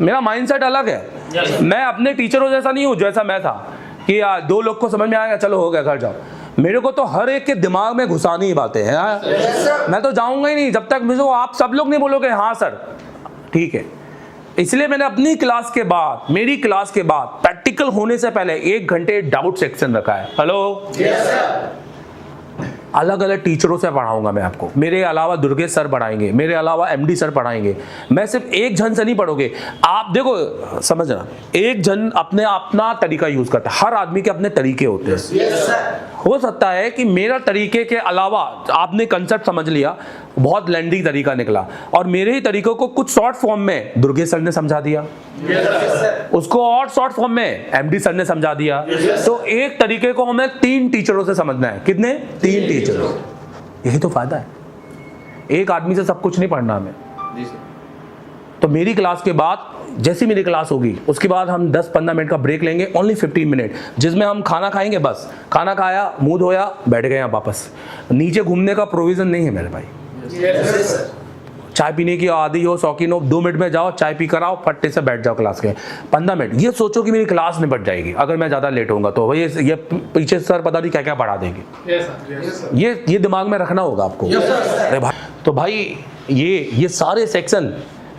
मेरा माइंडसेट अलग है। मैं अपने टीचरों जैसा नहीं हूं जैसा मैं था कि 2 लोग को समझ में आएगा, चलो हो गया घर जाओ। मेरे को तो हर एक के दिमाग में घुसानी ही बातें हैं। मैं तो जाऊंगा ही नहीं जब तक मुझे आप सब लोग नहीं बोलोगे हाँ सर ठीक है। इसलिए मैंने अपनी क्लास के बाद, मेरी क्लास के बाद प्रैक्टिकल होने से पहले 1 घंटे डाउट सेक्शन रखा है। हेलो, अलग अलग टीचरों से पढ़ाऊंगा मैं आपको। मेरे अलावा दुर्गेश सर पढ़ाएंगे, मेरे अलावा MD सर पढ़ाएंगे। मैं सिर्फ एक जन से नहीं पढ़ोगे आप। देखो समझना, एक जन अपना तरीका यूज करता है, हर आदमी के अपने तरीके होते हैं। हो सकता है कि मेरा तरीके के अलावा आपने कंसेप्ट समझ लिया, बहुत लेंदी तरीका निकला, और मेरे ही तरीकों को कुछ शॉर्ट फॉर्म में दुर्गेश सर ने समझा दिया, उसको और शॉर्ट फॉर्म में MD सर ने समझा दिया। तो एक तरीके को हमें 3 टीचरों से समझना है। कितने? 3 टीचरों। यही तो फायदा है, एक आदमी से सब कुछ नहीं पढ़ना हमें। तो मेरी क्लास के बाद, जैसी मेरी क्लास होगी उसके बाद हम 10-15 मिनट का ब्रेक लेंगे, ओनली 15 मिनट, जिसमें हम खाना खाएंगे। बस खाना खाया, मुंह धोया, बैठ गए वापस। नीचे घूमने का प्रोविजन नहीं है मेरे भाई। चाय पीने की आदि हो, शौकीन हो, 2 मिनट में जाओ, चाय पी कर आओ, फट्टे से बैठ जाओ क्लास के 15 मिनट। ये सोचो कि मेरी क्लास निपट जाएगी अगर मैं ज्यादा लेट होऊंगा तो। भाई ये पीछे सर पता नहीं क्या क्या पढ़ा देंगे। ये दिमाग में रखना होगा आपको। अरे भाई, तो भाई ये सारे सेक्शन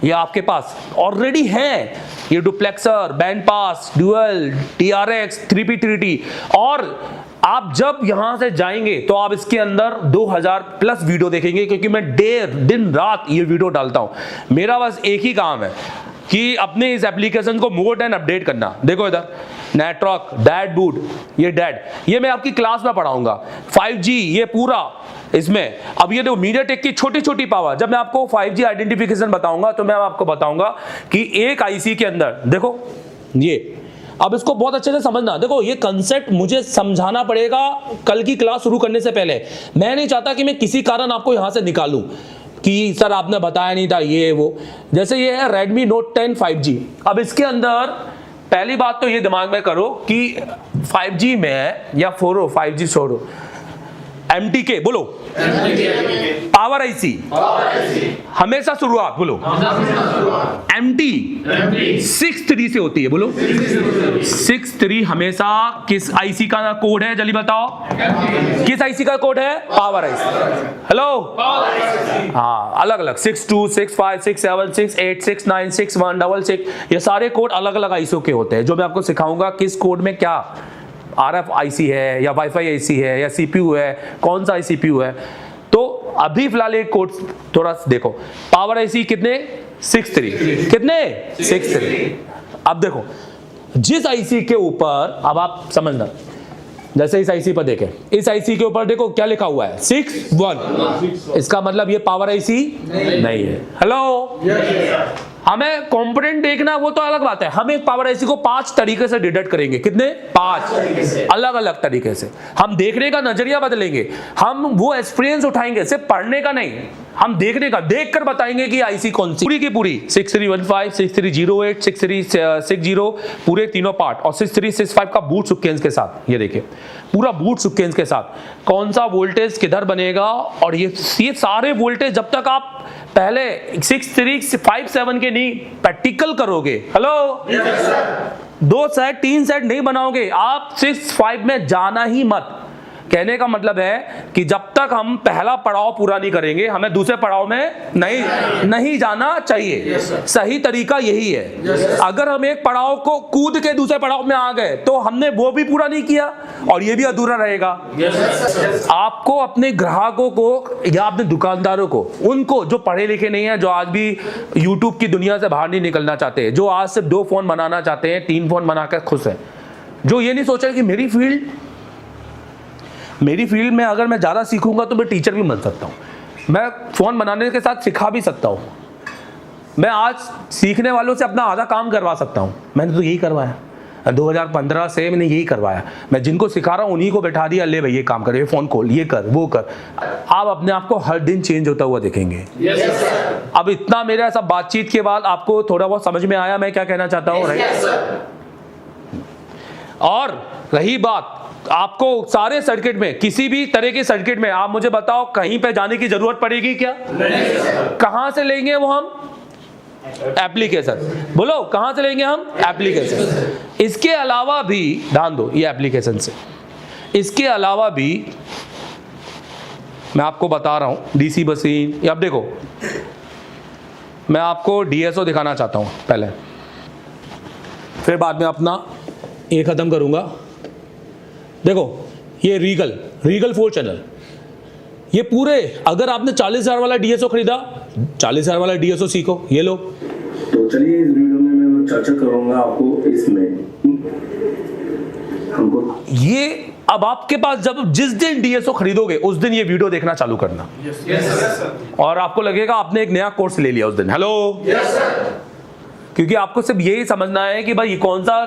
ये आपके पास ऑलरेडी हैं। ये duplexer, band pass, dual, TRX, 3P 3T। और आप जब यहां से जाएंगे तो आप इसके अंदर 2000+ वीडियो देखेंगे, क्योंकि मैं दिन रात ये वीडियो डालता हूं। मेरा बस एक ही काम है कि अपने इस एप्लीकेशन को मोड एंड अपडेट करना। देखो इधर नेटवर्क, डैड बूट, ये डैड, ये मैं आपकी क्लास में पढ़ाऊंगा। 5G ये पूरा इसमें। अब ये देखो मीडियाटेक की छोटी छोटी पावर, जब मैं आपको 5G आइडेंटिफिकेशन बताऊंगा तो मैं आपको बताऊंगा कि एक IC के अंदर देखो ये, अब इसको बहुत अच्छे से समझना। देखो ये कंसेप्ट मुझे समझाना पड़ेगा कल की क्लास शुरू करने से पहले। मैं नहीं चाहता कि मैं किसी कारण आपको यहां से निकालूं कि सर आपने बताया नहीं था ये वो। जैसे ये है Redmi Note 10 5G। अब इसके अंदर पहली बात तो ये दिमाग में करो कि 5G में है या 4 5G छोड़ो, MTK बोलो, पावर IC, हमेशा शुरुआत बोलो MT 6-3 से होती है, बोलो 6-3 हमेशा किस आईसी का कोड है, जल्दी बताओ किस आईसी का कोड है? Power IC. हेलो हाँ, अलग अलग 6-2, 6-5, 6-7, 6-8, 6-9, 6-1, 6-6, ये सारे कोड अलग अलग आईसी के होते हैं, जो मैं आपको सिखाऊंगा किस कोड में क्या RF आईसी है या वाईफाई आईसी है या CPU है, कौन सा CPU है। तो अभी फिलहाल एक कोड थोड़ा देखो, पावर आईसी कितने? 6-3, कितने? 6-3। अब देखो जिस आईसी के ऊपर, अब आप समझना, जैसे इस आईसी पर देखें, इस आईसी के ऊपर देखो क्या लिखा हुआ है 6-1, इसका मतलब ये पावर आईसी नहीं है। हेलो हमें कंपोनेंट देखना वो तो अलग बात है, हम एक पावर आईसी को 5 तरीके से डिटेक्ट करेंगे। कितने? 5 अलग अलग तरीके से। हम देखने का नजरिया बदलेंगे, हम वो एक्सपीरियंस उठाएंगे, सिर्फ पढ़ने का नहीं, हम देखने का, देख कर बताएंगे कि आईसी कौन सी पूरी की पूरी 6315, 6308, 6360 पूरे तीनों पार्ट और 6365 का बूट सीक्वेंस के साथ। ये देखिए पूरा बूट सीक्वेंस के साथ कौन सा वोल्टेज किधर बनेगा, और ये सारे वोल्टेज जब तक आप पहले 6357 के नहीं प्रैक्टिकल करोगे, हेलो 2 सेट 3 सेट नहीं बनाओगे, आप 65 में जाना ही मत। कहने का मतलब है कि जब तक हम पहला पड़ाव पूरा नहीं करेंगे, हमें दूसरे पड़ाव में नहीं जाना चाहिए। सही तरीका यही है। अगर हम एक पड़ाव को कूद के दूसरे पड़ाव में आ गए तो हमने वो भी पूरा नहीं किया और ये भी अधूरा रहेगा। आपको अपने ग्राहकों को या अपने दुकानदारों को, उनको जो पढ़े लिखे नहीं है, जो आज भी यूट्यूब की दुनिया से बाहर नहीं निकलना चाहते, जो आज सिर्फ 2 फोन बनाना चाहते हैं, 3 फोन बनाकर खुश है, जो ये नहीं सोचा कि मेरी फील्ड में अगर मैं ज़्यादा सीखूंगा तो मैं टीचर भी बन सकता हूँ, मैं फ़ोन बनाने के साथ सिखा भी सकता हूँ, मैं आज सीखने वालों से अपना आधा काम करवा सकता हूँ। मैंने तो यही करवाया 2015 से, मैंने यही करवाया। मैं जिनको सिखा रहा हूँ उन्हीं को बैठा दिया, ले भाई ये काम कर, ये फ़ोन खोल, ये कर, वो कर। आप अपने आप को हर दिन चेंज होता हुआ देखेंगे। अब इतना मेरा सब बातचीत के बाद आपको थोड़ा बहुत समझ में आया मैं क्या कहना चाहता हूँ, राइट? और रही बात आपको सारे सर्किट में, किसी भी तरह के सर्किट में आप मुझे बताओ कहीं पे जाने की जरूरत पड़ेगी क्या? कहां से लेंगे वो हम? एप्लीकेशन। बोलो कहां से लेंगे हम? एप्लीकेशन। इसके अलावा भी ध्यान दो, ये एप्लीकेशन से, इसके अलावा भी मैं आपको बता रहा हूं डीसी मशीन। अब देखो मैं आपको डीएसओ दिखाना चाहता हूं पहले, फिर बाद में अपना ये खत्म करूंगा। देखो ये रीगल 4 चैनल, ये पूरे, अगर आपने 40,000 वाला डीएसओ खरीदा, 40,000 वाला डीएसओ सीखो, ये लो। तो चलिए इस वीडियो में मैं चर्चा करूंगा आपको इसमें हमको ये अब आपके पास जब जिस दिन डीएसओ खरीदोगे उस दिन ये वीडियो देखना चालू करना। और आपको लगेगा आपने एक नया कोर्स ले लिया उस दिन। हेलो क्योंकि आपको सिर्फ यही समझना है कि भाई कौन सा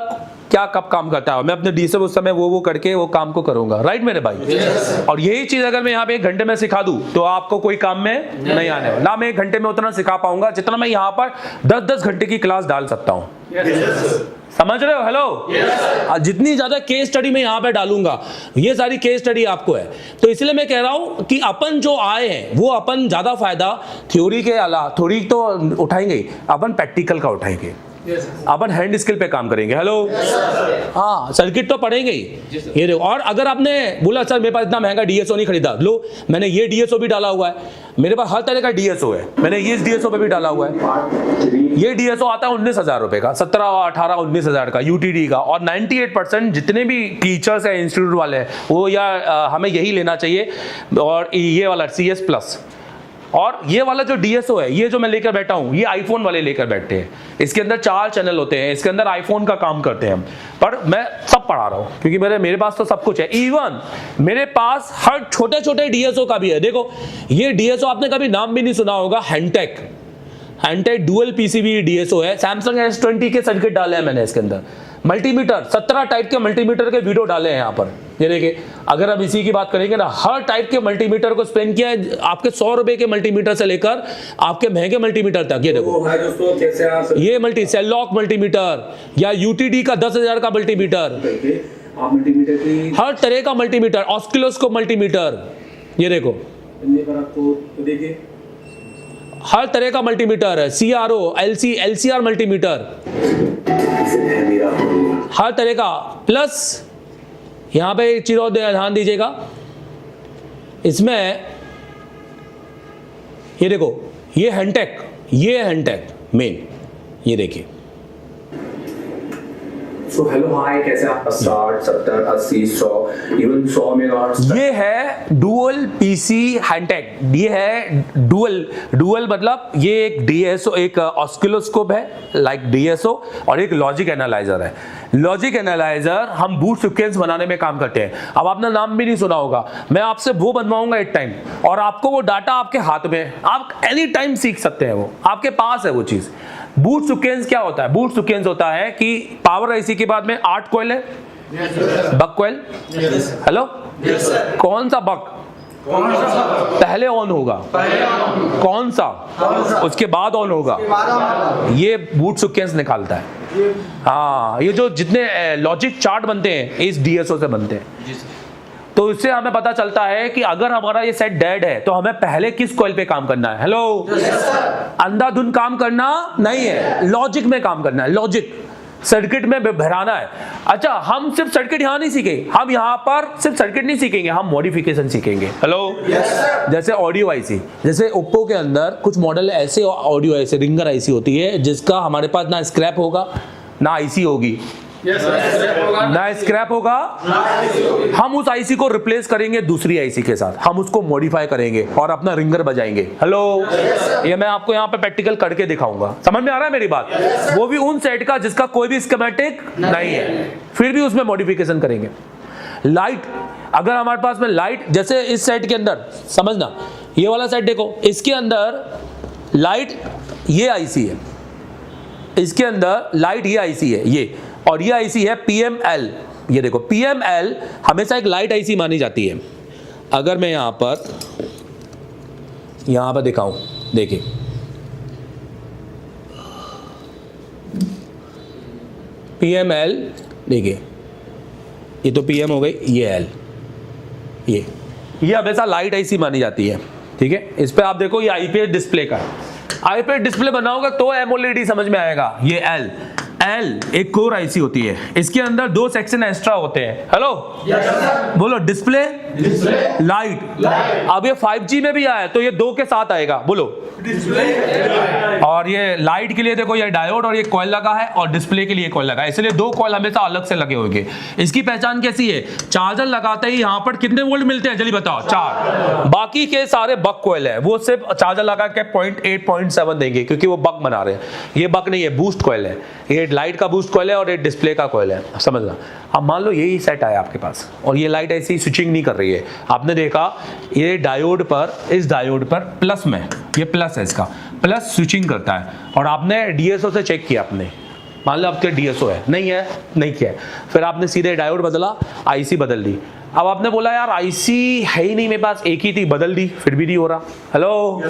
क्या कब काम करता है, मैं अपने डीएसओ उस समय वो करके वो काम को करूंगा, राइट मेरे भाई? और यही चीज अगर मैं यहाँ पे 1 घंटे में सिखा दूं तो आपको कोई काम में नहीं आने वाला। ना मैं 1 घंटे में उतना सिखा पाऊंगा जितना मैं यहाँ पर 10-10 घंटे की क्लास डाल सकता हूँ। समझ रहे हो? हेलो जितनी ज्यादा केस स्टडी मैं यहाँ पे डालूंगा, ये सारी केस स्टडी आपको है। तो इसलिए मैं कह रहा हूं कि अपन जो आए हैं वो अपन ज्यादा फायदा थ्योरी के अलावा, थ्योरी तो उठाएंगे, अपन प्रैक्टिकल का उठाएंगे, अपन हैंड स्किल पे काम करेंगे। हेलो हाँ, सर्किट तो पढ़ेंगे ही। ये देखो, और अगर आपने बोला सर मेरे पास इतना महंगा डीएसओ नहीं खरीदा, लो मैंने ये डीएसओ भी डाला हुआ है, मेरे पास हर तरह का डीएसओ है, मैंने ये इस डीएसओ पे भी डाला हुआ है। ये डीएसओ आता है 19,000 रुपए का, 17, 18, 19,000 का यूटीडी का। और 98% जितने भी टीचर्स हैं इंस्टीट्यूट वाले हैं वो या हमें यही लेना चाहिए। और ये वाला CS+, और ये वाला जो डीएसओ है, ये जो मैं लेकर बैठा हूं, ये आईफोन वाले लेकर बैठे हैं। इसके अंदर 4 चैनल होते हैं, इसके अंदर आईफोन का काम करते हैं, पर मैं सब पढ़ा रहा हूं क्योंकि मेरे पास तो सब कुछ है। इवन मेरे पास हर छोटे छोटे डीएसओ का भी है। देखो ये डीएसओ आपने कभी नाम भी नहीं सुना होगा, हैंटेक डुअल पीसीबी डीएसओ है। सैमसंग S20 के सर्किट डाले हैं मैंने इसके अंदर। मल्टीमीटर 17 टाइप के मल्टीमीटर के वीडियो डाले हैं यहाँ पर। ये देखिए, अगर हम इसी की बात करेंगे ना, हर टाइप के मल्टीमीटर को स्पेन किया है, आपके 100 रुपए के मल्टीमीटर से लेकर आपके महंगे मल्टीमीटर तक। ये देखो ये सेलॉक मल्टीमीटर या यूटीडी का 10,000 का मल्टीमीटर, हर तरह का मल्टीमीटर, ऑस्किलोस्कोप मल्टीमीटर। ये देखो हर तरह का मल्टीमीटर है, CRO, LC, LCR मल्टीमीटर, हर तरह का। प्लस यहां पे एक चीज और ध्यान दीजिएगा, इसमें ये देखो, ये हैंडटेक, ये हैंडटेक मेन, ये देखिए। So hello hi, कैसे आपका 60, 70, 80, 100, इवन 100 मेगाहर्ट्ज? ये है डुअल पीसी हैंडटेक, ये है डुअल मतलब ये एक DSO, एक ऑस्किलोस्कोप है लाइक DSO, और एक लॉजिक एनालाइजर है। लॉजिक एनालाइजर हम बूट सीक्वेंस बनाने में काम करते हैं। अब आपने नाम भी नहीं सुना होगा, मैं आपसे वो बनवाऊंगा एक टाइम, और आपको वो डाटा आपके हाथ में, आप एनी टाइम सीख सकते हैं, वो आपके पास है वो चीज। बूट सीक्वेंस क्या होता है? बूट सीक्वेंस होता है कि पावर आईसी के बाद में 8 कॉइल है, बक कॉइल, हेलो, कौन सा बक पहले ऑन होगा, कौन सा उसके बाद ऑन होगा, ये बूट सीक्वेंस निकालता है। हाँ, ये जो जितने लॉजिक चार्ट बनते हैं इस DSO से बनते हैं। तो इससे हमें पता चलता है कि अगर हमारा ये सेट डेड है तो हमें पहले किस कॉइल पे काम करना है। हेलो, अंधाधुंध काम करना नहीं है, लॉजिक में काम करना है, लॉजिक सर्किट में भराना है। अच्छा, हम सिर्फ सर्किट यहां नहीं सीखेंगे, हम यहां पर सिर्फ सर्किट नहीं सीखेंगे, हम मॉडिफिकेशन सीखेंगे। हेलो, जैसे ऑडियो आईसी, जैसे ओप्पो के अंदर कुछ मॉडल ऐसे ऑडियो ऐसे रिंगर आईसी होती है जिसका हमारे पास ना स्क्रैप होगा ना आईसी होगी, ना स्क्रैप होगा, हम उस आईसी को रिप्लेस करेंगे दूसरी आईसी के साथ, हम उसको मॉडिफाई करेंगे और अपना रिंगर बजाएंगे। हेलो, ये मैं आपको यहाँ पे प्रैक्टिकल करके दिखाऊंगा, समझ में आ रहा है मेरी बात? वो भी उन सेट का जिसका कोई भी स्कीमेटिक नहीं है, फिर भी उसमें मॉडिफिकेशन करेंगे। लाइट, अगर हमारे पास में लाइट, जैसे इस सेट के अंदर समझना, ये वाला सेट देखो, इसके अंदर लाइट ये आईसी है, इसके अंदर लाइट ये आईसी है, ये, और ये आईसी है PML। ये देखो, PML हमेशा एक लाइट आईसी मानी जाती है। अगर मैं यहां पर दिखाऊं, देखिए, PML, देखिए, ये तो PM हो गई, ये L, ये हमेशा लाइट आईसी मानी जाती है। ठीक है, इस पे आप देखो, ये IPS डिस्प्ले का है, IPS डिस्प्ले बनाओगे तो AMOLED समझ में आएगा। ये L एक कोर आईसी होती है, इसके अंदर 2 सेक्शन एक्स्ट्रा होते हैं। हेलो, बोलो, डिस्प्ले, लाइट। अब ये 5G में भी आया तो ये 2 के साथ आएगा, बोलो, और ये लाइट के लिए देखो, ये डायोड और ये कॉइल लगा है, और डिस्प्ले के लिए कॉइल लगा है, इसलिए 2 कॉइल हमेशा अलग से लगे होंगे। इसकी पहचान कैसी है? चार्जर लगाते ही यहाँ पर कितने वोल्ट मिलते हैं, जल्दी बताओ? 4। बाकी के सारे बक कॉइल है, वो सिर्फ चार्जर लगा के 0.8 0.7 देंगे, क्योंकि वो बक बना रहे हैं। ये बक नहीं है, बूस्ट कॉइल है, ये लाइट का बूस्ट कॉइल है और ये डिस्प्ले का कॉइल है, समझना। अब मान लो यही सेट आया आपके पास और ये लाइट ऐसी स्विचिंग नहीं कर रही है, आपने देखा ये डायोड पर, इस डायोड पर प्लस में, ये प्लस है, इसका प्लस स्विचिंग करता है, और आपने DSO से चेक किया, आपने मान लो आपके DSO है, नहीं है, नहीं किया है, फिर आपने सीधे डायोड बदला, आईसी बदल दी। अब आपने बोला यार आईसी है ही नहीं मेरे पास, एक ही थी, बदल दी, फिर भी नहीं हो रहा। हेलो,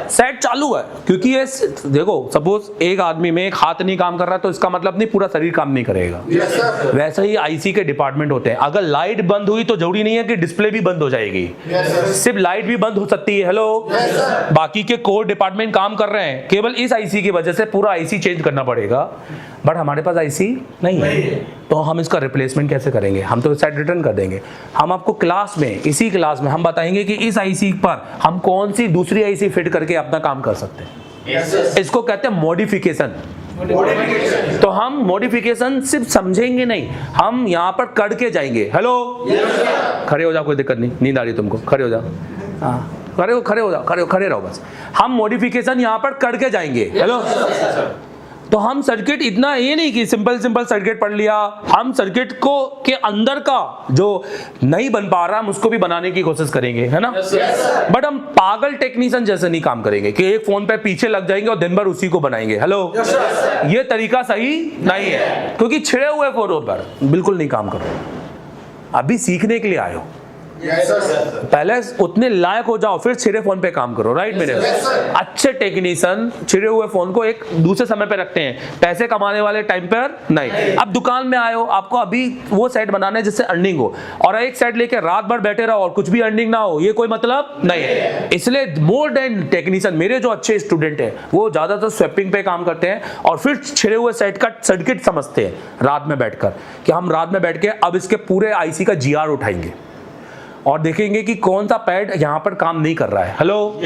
सेट चालू है, क्योंकि ये देखो, सपोज एक आदमी में एक हाथ नहीं काम कर रहा तो इसका मतलब नहीं पूरा शरीर काम नहीं करेगा। वैसे ही आईसी के डिपार्टमेंट होते हैं, अगर लाइट बंद हुई तो जरूरी नहीं है कि डिस्प्ले भी बंद हो जाएगी, सिर्फ लाइट भी बंद हो सकती है। हेलो, बाकी के कोर डिपार्टमेंट काम कर रहे हैं, केवल इस आईसी की वजह से पूरा आईसी चेंज करना पड़ेगा, बट हमारे पास आईसी नहीं है, तो हम इसका रिप्लेसमेंट कैसे करेंगे? हम तो सेट रिटर्न कर देंगे। हम आपको क्लास में, इसी क्लास में हम बताएंगे कि इस आईसी पर हम कौन सी दूसरी आईसी फिट करके अपना काम कर सकते हैं। इसको कहते हैं मॉडिफिकेशन। तो हम मॉडिफिकेशन सिर्फ समझेंगे नहीं, हम यहाँ पर करके जाएंगे। हेलो, खड़े हो जाओ, कोई दिक्कत नहीं, नींद आ रही तुमको, खड़े हो जाओ, हाँ, खड़े हो जाओ, खड़े रहो बस। हम मॉडिफिकेशन यहाँ पर करके जाएंगे। हेलो, तो हम सर्किट इतना ये नहीं कि सिंपल सर्किट पढ़ लिया, हम सर्किट को के अंदर का जो नहीं बन पा रहा हम उसको भी बनाने की कोशिश करेंगे, है ना? बट हम पागल टेक्नीशियन जैसे नहीं काम करेंगे कि एक फोन पे पीछे लग जाएंगे और दिन भर उसी को बनाएंगे। हेलो, ये तरीका सही नहीं है, क्योंकि छिड़े हुए फोनों पर बिल्कुल नहीं काम करो। अभी सीखने के लिए आए हो, पहले उतने लायक हो जाओ फिर छिड़े फोन पे काम करो, राइट मेरे? अच्छे टेक्नीशियन छिड़े हुए फोन को एक दूसरे समय पे रखते हैं, पैसे कमाने वाले टाइम पर नहीं। अब दुकान में आए हो, आपको अभी वो सेट बनाना है जिससे अर्निंग हो, और एक सेट लेके रात भर बैठे रहो और कुछ भी अर्निंग ना हो, ये कोई मतलब नहीं है। इसलिए मोर देन टेक्नीशियन, मेरे जो अच्छे स्टूडेंट हैं वो ज्यादातर स्वैपिंग पे काम करते हैं और फिर छिड़े हुए सेट का सर्किट समझते हैं रात में बैठकर, कि हम रात में बैठ के अब इसके पूरे आईसी का जीआर उठाएंगे और देखेंगे कि कौन सा पैड यहां पर काम नहीं कर रहा है। हेलो,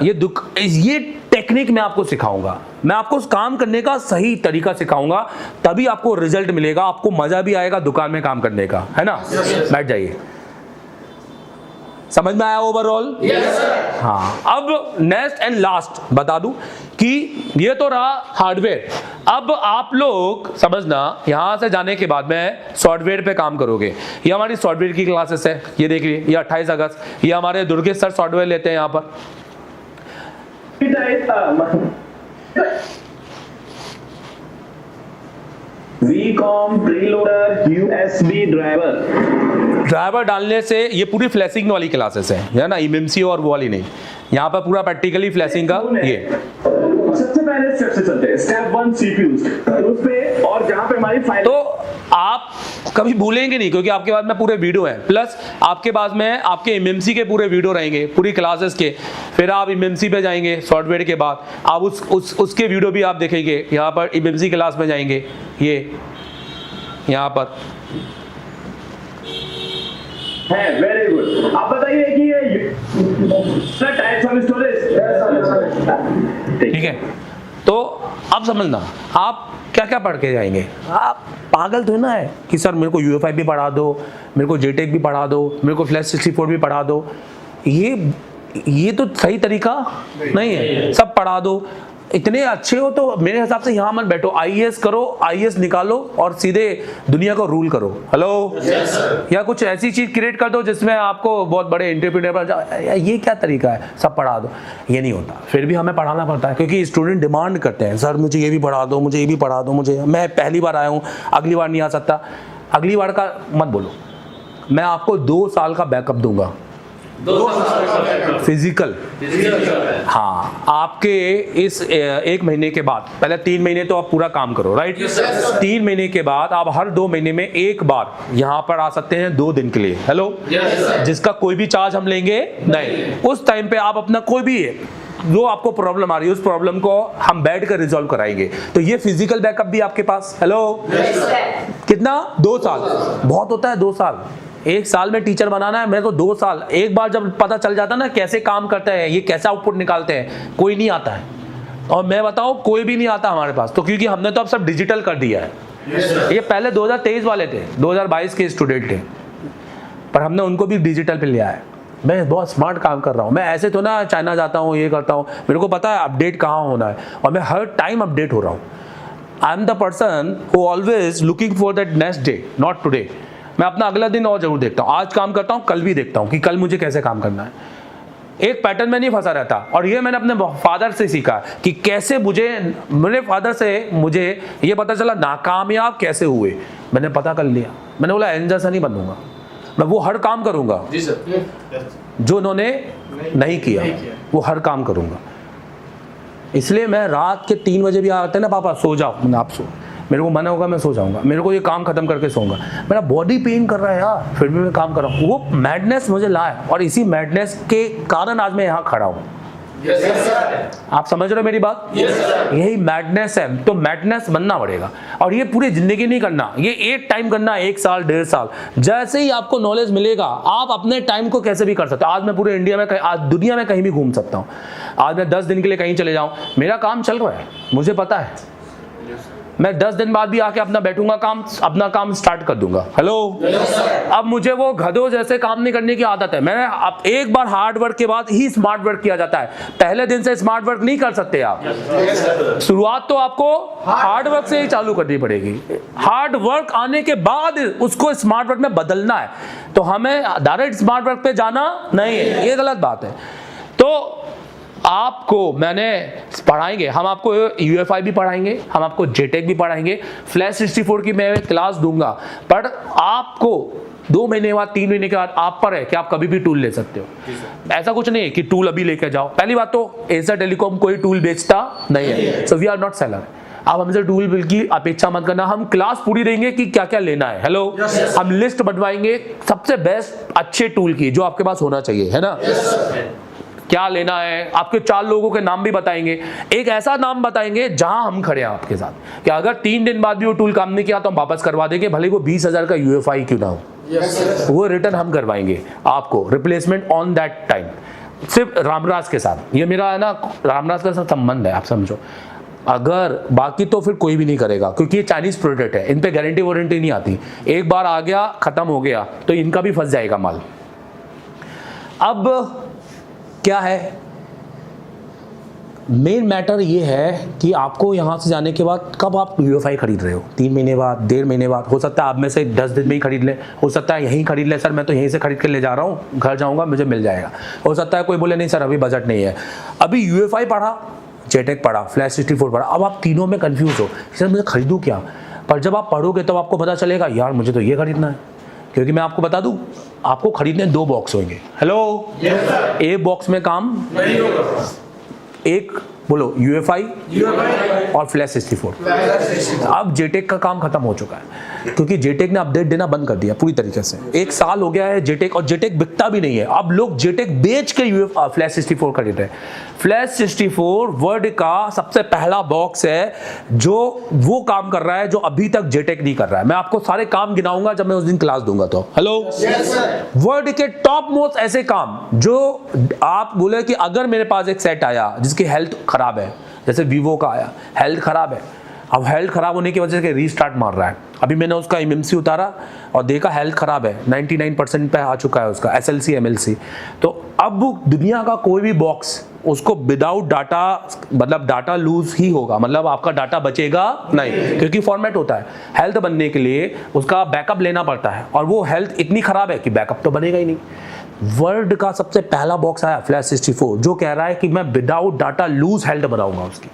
ये टेक्निक मैं आपको सिखाऊंगा, मैं आपको उस काम करने का सही तरीका सिखाऊंगा, तभी आपको रिजल्ट मिलेगा, आपको मजा भी आएगा दुकान में काम करने का, है ना? बैठ जाइए। समझ में आया ओवरऑल? हाँ, अब नेक्स्ट एंड लास्ट बता दूं कि ये तो रहा हार्डवेयर। अब आप लोग समझना, यहां से जाने के बाद में सॉफ्टवेयर पे काम करोगे। ये हमारी सॉफ्टवेयर की क्लासेस है, ये देख लीजिए, ये 28 अगस्त, ये हमारे दुर्गेश सर सॉफ्टवेयर लेते हैं यहाँ पर। VCOM प्रीलोडर USB ड्राइवर डालने से ये पूरी फ्लैशिंग वाली क्लासेस है ना, एमएमसी और वो वाली नहीं, यहाँ पर पूरा प्रैक्टिकली फ्लैशिंग का। ये सबसे पहले स्टेप से चलते हैं, स्टेप 1 CPUs, उस पे और जहां पे हमारी फाइल, तो आप कभी भूलेंगे नहीं क्योंकि आपके पास में पूरे वीडियो हैं, प्लस आपके पास में आपके एमएमसी के पूरे वीडियो रहेंगे पूरी क्लासेस के, फिर आप एमएमसी पे जाएंगे सॉफ्टवेयर के बाद, आप उसके वीडियो भी आप देखेंगे। यहाँ पर एमएमसी क्लास में जाएंगे, ये यहाँ पर है। Very good. आप बताइए कि ये टाइप्स ऑफ स्टोरेज, ठीक है? तो अब समझना, आप क्या क्या पढ़ के जाएंगे। आप पागल तो ना है कि सर मेरे को UEFI भी पढ़ा दो, मेरे को JTAG भी पढ़ा दो, मेरे को फ्लैश 64 भी पढ़ा दो। ये तो सही तरीका नहीं है, सब पढ़ा दो। इतने अच्छे हो तो मेरे हिसाब से यहाँ मत बैठो, IAS करो, IAS निकालो और सीधे दुनिया को रूल करो। हेलो, या कुछ ऐसी चीज क्रिएट कर दो जिसमें आपको बहुत बड़े एंटरप्रेन्योर बन जाओ। ये क्या तरीका है, सब पढ़ा दो? ये नहीं होता, फिर भी हमें पढ़ाना पड़ता है क्योंकि स्टूडेंट डिमांड करते हैं, सर मुझे ये भी पढ़ा दो, मुझे ये भी पढ़ा दो, मुझे, मैं पहली बार आया हूँ, अगली बार नहीं आ सकता। अगली बार का मत बोलो, मैं आपको 2 साल का बैकअप दूंगा, 2 साल फिजिकल। हाँ, आपके इस 1 महीने के बाद, पहले 3 महीने तो आप पूरा काम करो, राइट? 3 महीने के बाद आप हर 2 महीने में एक बार यहाँ पर आ सकते हैं 2 दिन के लिए। हेलो, जिसका कोई भी चार्ज हम लेंगे नहीं। उस टाइम पे आप अपना कोई भी जो आपको प्रॉब्लम आ रही है उस प्रॉब्लम को हम बैठ कर रिजॉल्व कराएंगे। तो ये फिजिकल बैकअप भी आपके पास। हेलो, कितना? 2 साल बहुत होता है। 2 साल, 1 साल में टीचर बनाना है, मैं तो 2 साल। एक बार जब पता चल जाता ना कैसे काम करते हैं, ये कैसे आउटपुट निकालते हैं, कोई नहीं आता है। और मैं बताऊं, कोई भी नहीं आता हमारे पास, तो क्योंकि हमने तो अब सब डिजिटल कर दिया है। ये पहले 2023 वाले थे, 2022 के स्टूडेंट थे, पर हमने उनको भी डिजिटल पे लिया है। मैं बहुत स्मार्ट काम कर रहा हूँ, मैं ऐसे तो ना चाइना जाता हूँ, ये करता हूँ, मेरे को पता है अपडेट कहाँ होना है और मैं हर टाइम अपडेट हो रहा हूँ। I am the person who always looking for that next day, not today. मैं अपना अगला दिन और जरूर देखता हूँ, आज काम करता हूँ, कल भी देखता हूँ कि कल मुझे कैसे काम करना है। एक पैटर्न में नहीं फंसा रहता। और ये मैंने अपने फादर से सीखा कि कैसे मेरे फादर से मुझे ये पता चला नाकामयाब कैसे हुए, मैंने पता कर लिया। मैंने बोला एन जैसा नहीं बनूंगा, मैं वो हर काम करूंगा जी सर, जो उन्होंने नहीं किया, वो हर काम करूंगा। इसलिए मैं रात के 3 बजे भी आते हैं ना, पापा सो जाओ, मैंने आप सो, मेरे को मना होगा मैं सो जाऊंगा, मेरे को ये काम खत्म करके सोऊंगा, मेरा बॉडी पेन कर रहा है यार, फिर भी मैं काम कर रहा हूँ। वो मैडनेस मुझे लाया और इसी मैडनेस के कारण आज मैं यहाँ खड़ा हूँ। आप समझ रहे हो मेरी बात? यही मैडनेस है, तो मैडनेस बनना पड़ेगा। और ये पूरी जिंदगी नहीं करना, ये एक टाइम करना, 1 साल 1.5 साल। जैसे ही आपको नॉलेज मिलेगा आप अपने टाइम को कैसे भी कर सकते हो। आज मैं पूरे इंडिया में, आज दुनिया में कहीं भी घूम सकता हूँ। आज मैं 10 दिन के लिए कहीं चले जाऊँ, मेरा काम चल रहा है, मुझे पता है। मैं 10 दिन बाद भी आके अपना बैठूंगा, अपना काम स्टार्ट कर दूंगा। हेलो, अब मुझे वो गधों जैसे काम नहीं करने की आदत है। मैंने अब एक बार हार्ड वर्क के बाद ही स्मार्ट वर्क किया जाता है, पहले दिन से स्मार्ट वर्क नहीं कर सकते आप। शुरुआत तो आपको हार्ड वर्क से ही चालू करनी पड़ेगी। हार्ड वर्क आने के बाद उसको स्मार्ट वर्क में बदलना है, तो हमें डायरेक्ट स्मार्ट वर्क पे जाना नहीं है, ये गलत बात है। तो आपको मैंने पढ़ाएंगे, हम आपको UEFI भी पढ़ाएंगे, हम आपको JTAG भी पढ़ाएंगे, फ्लैश 64 की मैं क्लास दूंगा, पर आपको 2 महीने बाद 3 महीने के बाद आप पर है कि आप कभी भी टूल ले सकते हो। ऐसा कुछ नहीं है कि टूल अभी लेके जाओ। पहली बात तो एसर टेलीकॉम कोई टूल बेचता नहीं है, so we are not seller. आप हमसे टूल बिल की अपेक्षा मत करना, हम क्लास पूरी देंगे कि क्या क्या लेना है। हेलो, हम लिस्ट बनवाएंगे सबसे बेस्ट अच्छे टूल की जो आपके पास होना चाहिए, है ना। क्या लेना है, आपके 4 लोगों के नाम भी बताएंगे, एक ऐसा नाम बताएंगे जहां हम खड़े हैं आपके साथ कि अगर 3 दिन बाद भी वो टूल काम नहीं किया तो हम वापस करवा देंगे, भले वो 20,000 का UFI क्यों ना हो। वो रिटर्न हम करवाएंगे आपको, रिप्लेसमेंट ऑन दैट टाइम, सिर्फ रामराज के साथ। ये मेरा है ना, रामराज के साथ संबंध है, आप समझो। अगर बाकी तो फिर कोई भी नहीं करेगा, क्योंकि ये चाइनीज प्रोडक्ट है, इन पे गारंटी वारंटी नहीं आती। एक बार आ गया खत्म हो गया तो इनका भी फंस जाएगा माल। अब क्या है, मेन मैटर ये है कि आपको यहाँ से जाने के बाद कब आप UFI खरीद रहे हो, 3 महीने बाद, 1.5 महीने बाद, हो सकता है आप में से 10 दिन में ही खरीद ले, हो सकता है यहीं खरीद ले, सर मैं तो यहीं से खरीद के ले जा रहा हूँ, घर जाऊँगा मुझे मिल जाएगा। हो सकता है कोई बोले नहीं सर अभी बजट नहीं है। अभी UFI पढ़ा, जेटेक पढ़ा, फ्लैश 64 पढ़ा, अब आप तीनों में कंफ्यूज हो सर मुझे खरीदूँ क्या। पर जब आप पढ़ोगे तब आपको पता चलेगा यार मुझे तो ये खरीदना है, क्योंकि मैं आपको बता दूं आपको खरीदने 2 बॉक्स होंगे। हेलो, एक बॉक्स में काम नहीं होगा, एक बोलो UFI और फ्लैश 64। अब जेटेक का काम खत्म हो चुका है, क्योंकि जेटेक ने अपडेट देना बंद कर दिया पूरी तरीके से। 1 साल हो गया है जेटेक, और जेटेक बिकता भी नहीं है। अब लोग जेटेक बेच के फ्लैश 64 खरीद रहे हैं। फ्लैश 64 वर्ल्ड का सबसे पहला बॉक्स है जो वो काम कर रहा है जो अभी तक जेटेक नहीं कर रहा है। मैं आपको सारे काम गिनाऊंगा जब मैं उस दिन क्लास दूंगा तो। हेलो, वर्ल्ड के टॉप मोस्ट ऐसे काम जो आप बोले कि अगर मेरे पास एक सेट आया जिसकी हेल्थ खराब है, जैसे वीवो का आया, हेल्थ खराब है, अब हेल्थ खराब होने की वजह से रीस्टार्ट मार रहा है। अभी मैंने उसका MMC उतारा और देखा हेल्थ खराब है, 99% पे आ चुका है उसका SLC MLC। तो अब दुनिया का कोई भी बॉक्स उसको विदाउट डाटा, मतलब डाटा लूज ही होगा, मतलब आपका डाटा बचेगा नहीं, क्योंकि फॉर्मेट होता है। हेल्थ बनने के लिए उसका बैकअप लेना पड़ता है, और वो हेल्थ इतनी खराब है कि बैकअप तो बनेगा ही नहीं। वर्ल्ड का सबसे पहला बॉक्स आया फ्लैश 64 जो कह रहा है कि मैं विदाउट डाटा लूज हेल्थ बनाऊंगा उसकी,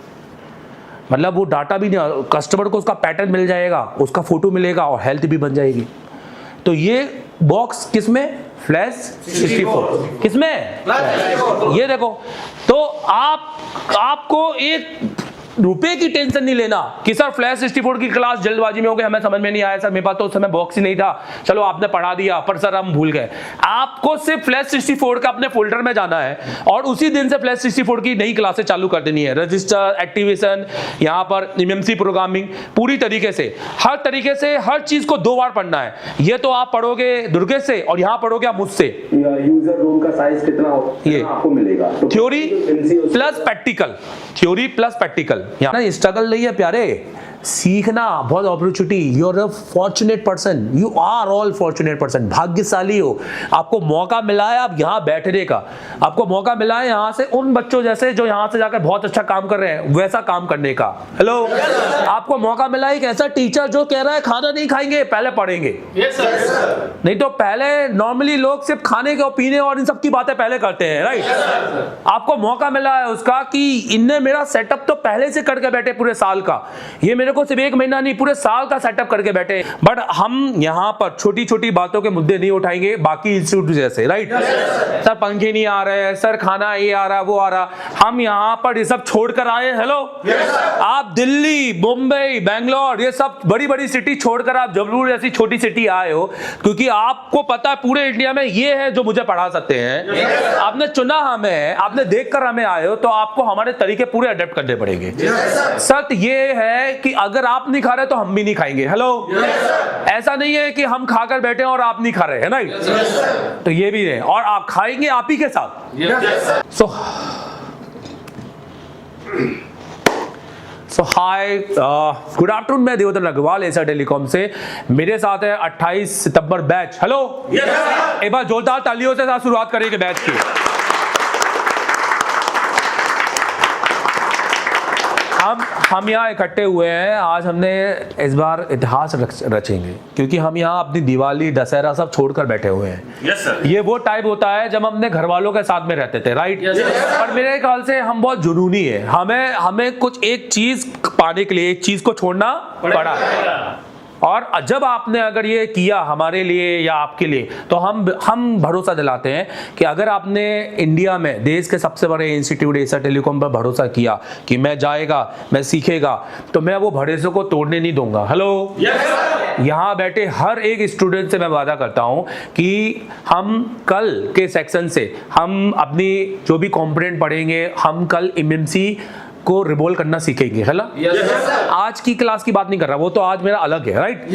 मतलब वो डाटा भी नहीं, कस्टमर को उसका पैटर्न मिल जाएगा, उसका फोटो मिलेगा और हेल्थ भी बन जाएगी। तो ये बॉक्स किसमें, फ्लैश 64 किसमें, ये देखो। तो आपको 1 रुपए की टेंशन नहीं लेना कि सर फ्लैश 64 की क्लास जल्दबाजी में हो गई, हमें समझ में नहीं आया सर, मेरे पास तो उस समय बॉक्स ही नहीं था, चलो आपने पढ़ा दिया पर सर हम भूल गए। आपको सिर्फ फ्लैश 64 का अपने फोल्डर में जाना है और उसी दिन से फ्लैश 64 की नई क्लासें चालू कर देनी है। रजिस्टर, एक्टिवेशन, यहाँ पर MMC प्रोग्रामिंग, पूरी तरीके से हर तरीके से हर चीज को 2 बार पढ़ना है। ये तो आप पढ़ोगे दुर्गेश से और यहाँ पढ़ोगे आप मुझसे। यूजर रूम का साइज कितना आपको मिलेगा, theory plus practical, theory plus practical. यहाँ स्ट्रगल नहीं है प्यारे, सीखना बहुत opportunity. You are a fortunate person, you are all fortunate person, भाग्यशाली हो। आपको मौका मिला है अब यहाँ बैठने का, आपको मौका मिला है यहाँ से उन बच्चों जैसे जो यहाँ से जाकर बहुत अच्छा काम कर रहे हैं वैसा काम करने का। हेलो, आपको मौका मिला है एक ऐसा टीचर जो कह रहा है खाना नहीं खाएंगे पहले पढ़ेंगे। नहीं तो पहले नॉर्मली लोग सिर्फ खाने के और पीने और इन सब की बातें पहले करते हैं, राइट। आपको मौका मिला है उसका कि इनने मेरा सेटअप तो पहले से करके बैठे पूरे साल का, ये मेरे को सिर्फ 1 महीना नहीं पूरे साल का सेटअप करके बैठे। बट हम यहाँ पर छोटी छोटी बातों के मुद्दे नहीं उठाएंगे बाकी इंस्टीट्यूट जैसे, राइट। सर पंखे नहीं आ रहे हैं, सर खाना ये आ रहा वो आ रहा, हम यहाँ पर ये सब छोड़कर आए। हेलो, आप दिल्ली, मुंबई, बैंगलोर, ये सब बड़ी बड़ी सिटी छोड़कर आप जबलपुर जैसी छोटी सिटी आए हो, क्योंकि आपको पता है पूरे इंडिया में ये है जो मुझे पढ़ा सकते हैं। आपने चुना हमें, आपने देखकर हमें आए हो, तो आपको हमारे तरीके पूरे अडेप्ट करने पड़ेंगे। शर्त ये है कि अगर आप नहीं खा रहे तो हम भी नहीं खाएंगे। हेलो, ऐसा नहीं है कि हम खाकर बैठे और आप नहीं खा रहे हैं, ना। तो ये भी है, और आप खाएंगे आप ही के साथ। सो हाय, गुड आफ्टरनून, मैं देवदत्त अग्रवाल एसर टेलीकॉम से। मेरे साथ है 28 सितंबर बैच। हेलो, एक बार जोरदार तालियों से साथ शुरुआत करेंगे बैच की। हम यहाँ इकट्ठे हुए हैं, आज हमने इस बार इतिहास रचेंगे, क्योंकि हम यहाँ अपनी दिवाली, दशहरा सब छोड़कर बैठे हुए हैं। Yes sir. ये वो टाइप होता है जब हम अपने घर वालों के साथ में रहते थे, राइट। पर मेरे ख्याल से हम बहुत जुनूनी है, हमें कुछ एक चीज पाने के लिए एक चीज को छोड़ना पड़ा। और जब आपने अगर ये किया हमारे लिए या आपके लिए, तो हम भरोसा दिलाते हैं कि अगर आपने इंडिया में देश के सबसे बड़े इंस्टीट्यूट एशिया टेलीकॉम पर भरोसा किया कि मैं जाएगा, मैं सीखेगा, तो मैं वो भरोसे को तोड़ने नहीं दूंगा। हेलो, यहाँ बैठे हर एक स्टूडेंट से मैं वादा करता हूं कि हम कल के सेक्शन से हम अपनी जो भी कॉम्पोनेंट पढ़ेंगे, हम कल एमएमसी को रिवॉल्व करना सीखेंगे, है ना? आज की क्लास की बात नहीं कर रहा, वो तो आज मेरा अलग है, राइट?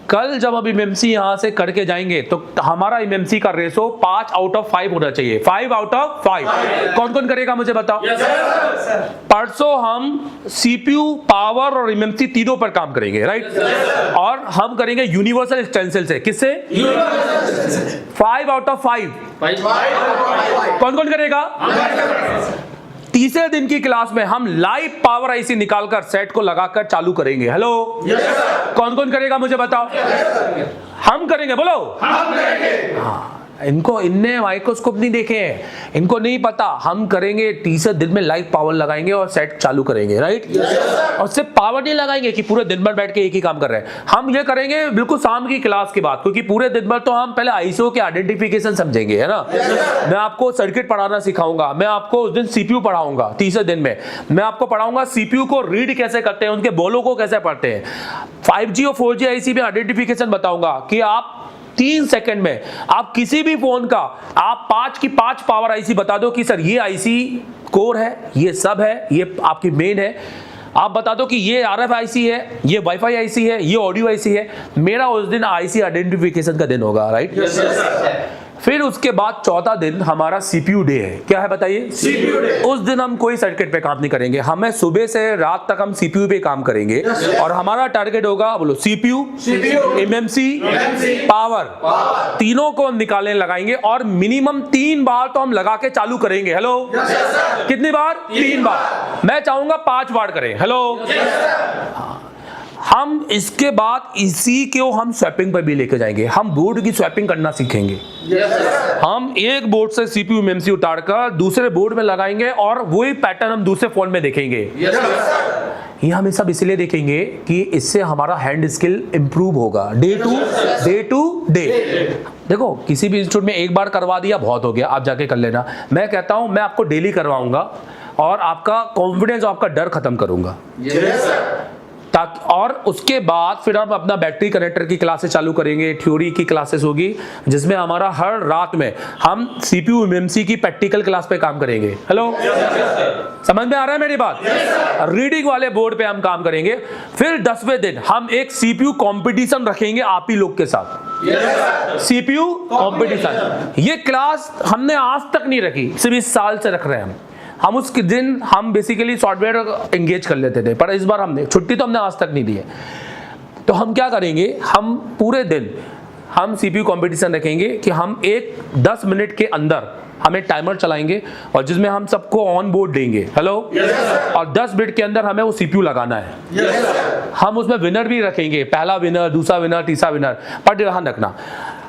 कल जब हम एमएमसी यहां से करके जाएंगे तो हमारा एमएमसी का रेशो 5 आउट ऑफ 5 होना चाहिए। 5 आउट ऑफ 5 कौन कौन करेगा मुझे बताओ? परसों हम सीपीयू, पावर और एमएमसी तीनों पर काम करेंगे, राइट? और हम करेंगे यूनिवर्सल स्टेंसिल से। किससे? 5 आउट ऑफ 5 कौन कौन करेगा? तीसरे दिन की क्लास में हम लाइव पावर आईसी निकालकर सेट को लगाकर चालू करेंगे। हेलो, कौन कौन करेगा मुझे बताओ? हम करेंगे, बोलो। हम करेंगे। हाँ, इनने माइक्रोस्कोप नहीं देखे हैं, इनको नहीं पता। हम करेंगे, तीसरे दिन में लाइव पावर लगाएंगे और सेट चालू करेंगे, राइट? और सिर्फ पावर नहीं लगाएंगे कि पूरे दिन भर बैठ के एक ही काम कर रहे हैं। हम ये करेंगे बिल्कुल शाम की क्लास के बाद, क्योंकि पूरे दिन भर तो हम पहले आईसीओ के आइडेंटिफिकेशन समझेंगे, है ना? मैं आपको सर्किट पढ़ाना सिखाऊंगा, मैं आपको उस दिन सीपीयू पढ़ाऊंगा। तीसरे दिन में मैं आपको पढ़ाऊंगा सीपीयू को रीड कैसे करते हैं, उनके बोलों को कैसे पढ़ते हैं। 5G और 4G आईसी में आइडेंटिफिकेशन बताऊंगा कि आप 3 सेकंड में आप किसी भी फोन का आप 5 की 5 पावर आईसी बता दो कि सर ये आईसी कोर है, ये सब है, ये आपकी मेन है। आप बता दो कि ये आरएफ आईसी है, ये वाईफाई आईसी है, ये ऑडियो आईसी है। मेरा उस दिन आईसी आइडेंटिफिकेशन का दिन होगा, राइट? फिर उसके बाद चौथा दिन हमारा सीपीयू डे है। क्या है बताइए? CPU day. उस दिन हम कोई सर्किट पे काम नहीं करेंगे, हमें सुबह से रात तक हम सीपीयू पे काम करेंगे। और हमारा टारगेट होगा, बोलो, सीपीयू, एमएमसी, पावर, तीनों को हम निकालने लगाएंगे और मिनिमम 3 बार तो हम लगा के चालू करेंगे। हेलो, कितनी बार? 3 बार। मैं चाहूंगा 5 बार करें। हेलो, हम इसके बाद इसी को हम स्वैपिंग पर भी लेके जाएंगे। हम बोर्ड की स्वैपिंग करना सीखेंगे। हम एक बोर्ड से सीपीयू एमएमसी उतारकर दूसरे बोर्ड में लगाएंगे और वही पैटर्न हम दूसरे फोन में देखेंगे। ये हम सब इसलिए देखेंगे कि इससे हमारा हैंड स्किल इंप्रूव होगा डे टू डे। देखो, किसी भी इंस्टीट्यूट में एक बार करवा दिया बहुत हो गया, आप जाके कर लेना। मैं कहता हूं मैं आपको डेली करवाऊंगा और आपका कॉन्फिडेंस, आपका डर खत्म करूंगा। ताकि, और उसके बाद फिर हम अपना बैटरी कनेक्टर की क्लासेस चालू करेंगे। थ्योरी की क्लासेस होगी जिसमें हमारा हर रात में हम सीपीयू एमएमसी की प्रैक्टिकल क्लास पे काम करेंगे। हेलो, समझ में आ रहा है मेरी बात? रीडिंग वाले बोर्ड पे हम काम करेंगे। फिर 10वें दिन हम एक सीपीयू कंपटीशन रखेंगे आप ही लोग के साथ। सीपीयू कंपटीशन, ये क्लास हमने आज तक नहीं रखी, सिर्फ इस साल से रख रहे हैं हम उस दिन हम बेसिकली सॉफ्टवेयर एंगेज कर लेते थे, पर इस बार हमने छुट्टी तो हमने आज तक नहीं दी है। तो हम क्या करेंगे, हम पूरे दिन हम सीपीयू कंपटीशन रखेंगे कि हम 10 मिनट के अंदर हमें टाइमर चलाएंगे और जिसमें हम सबको ऑन बोर्ड देंगे। हेलो, और 10 मिनट के अंदर हमें वो सीपीयू लगाना है। हम उसमें विनर भी रखेंगे, पहला विनर, दूसरा विनर, तीसरा विनर। पर ध्यान रखना,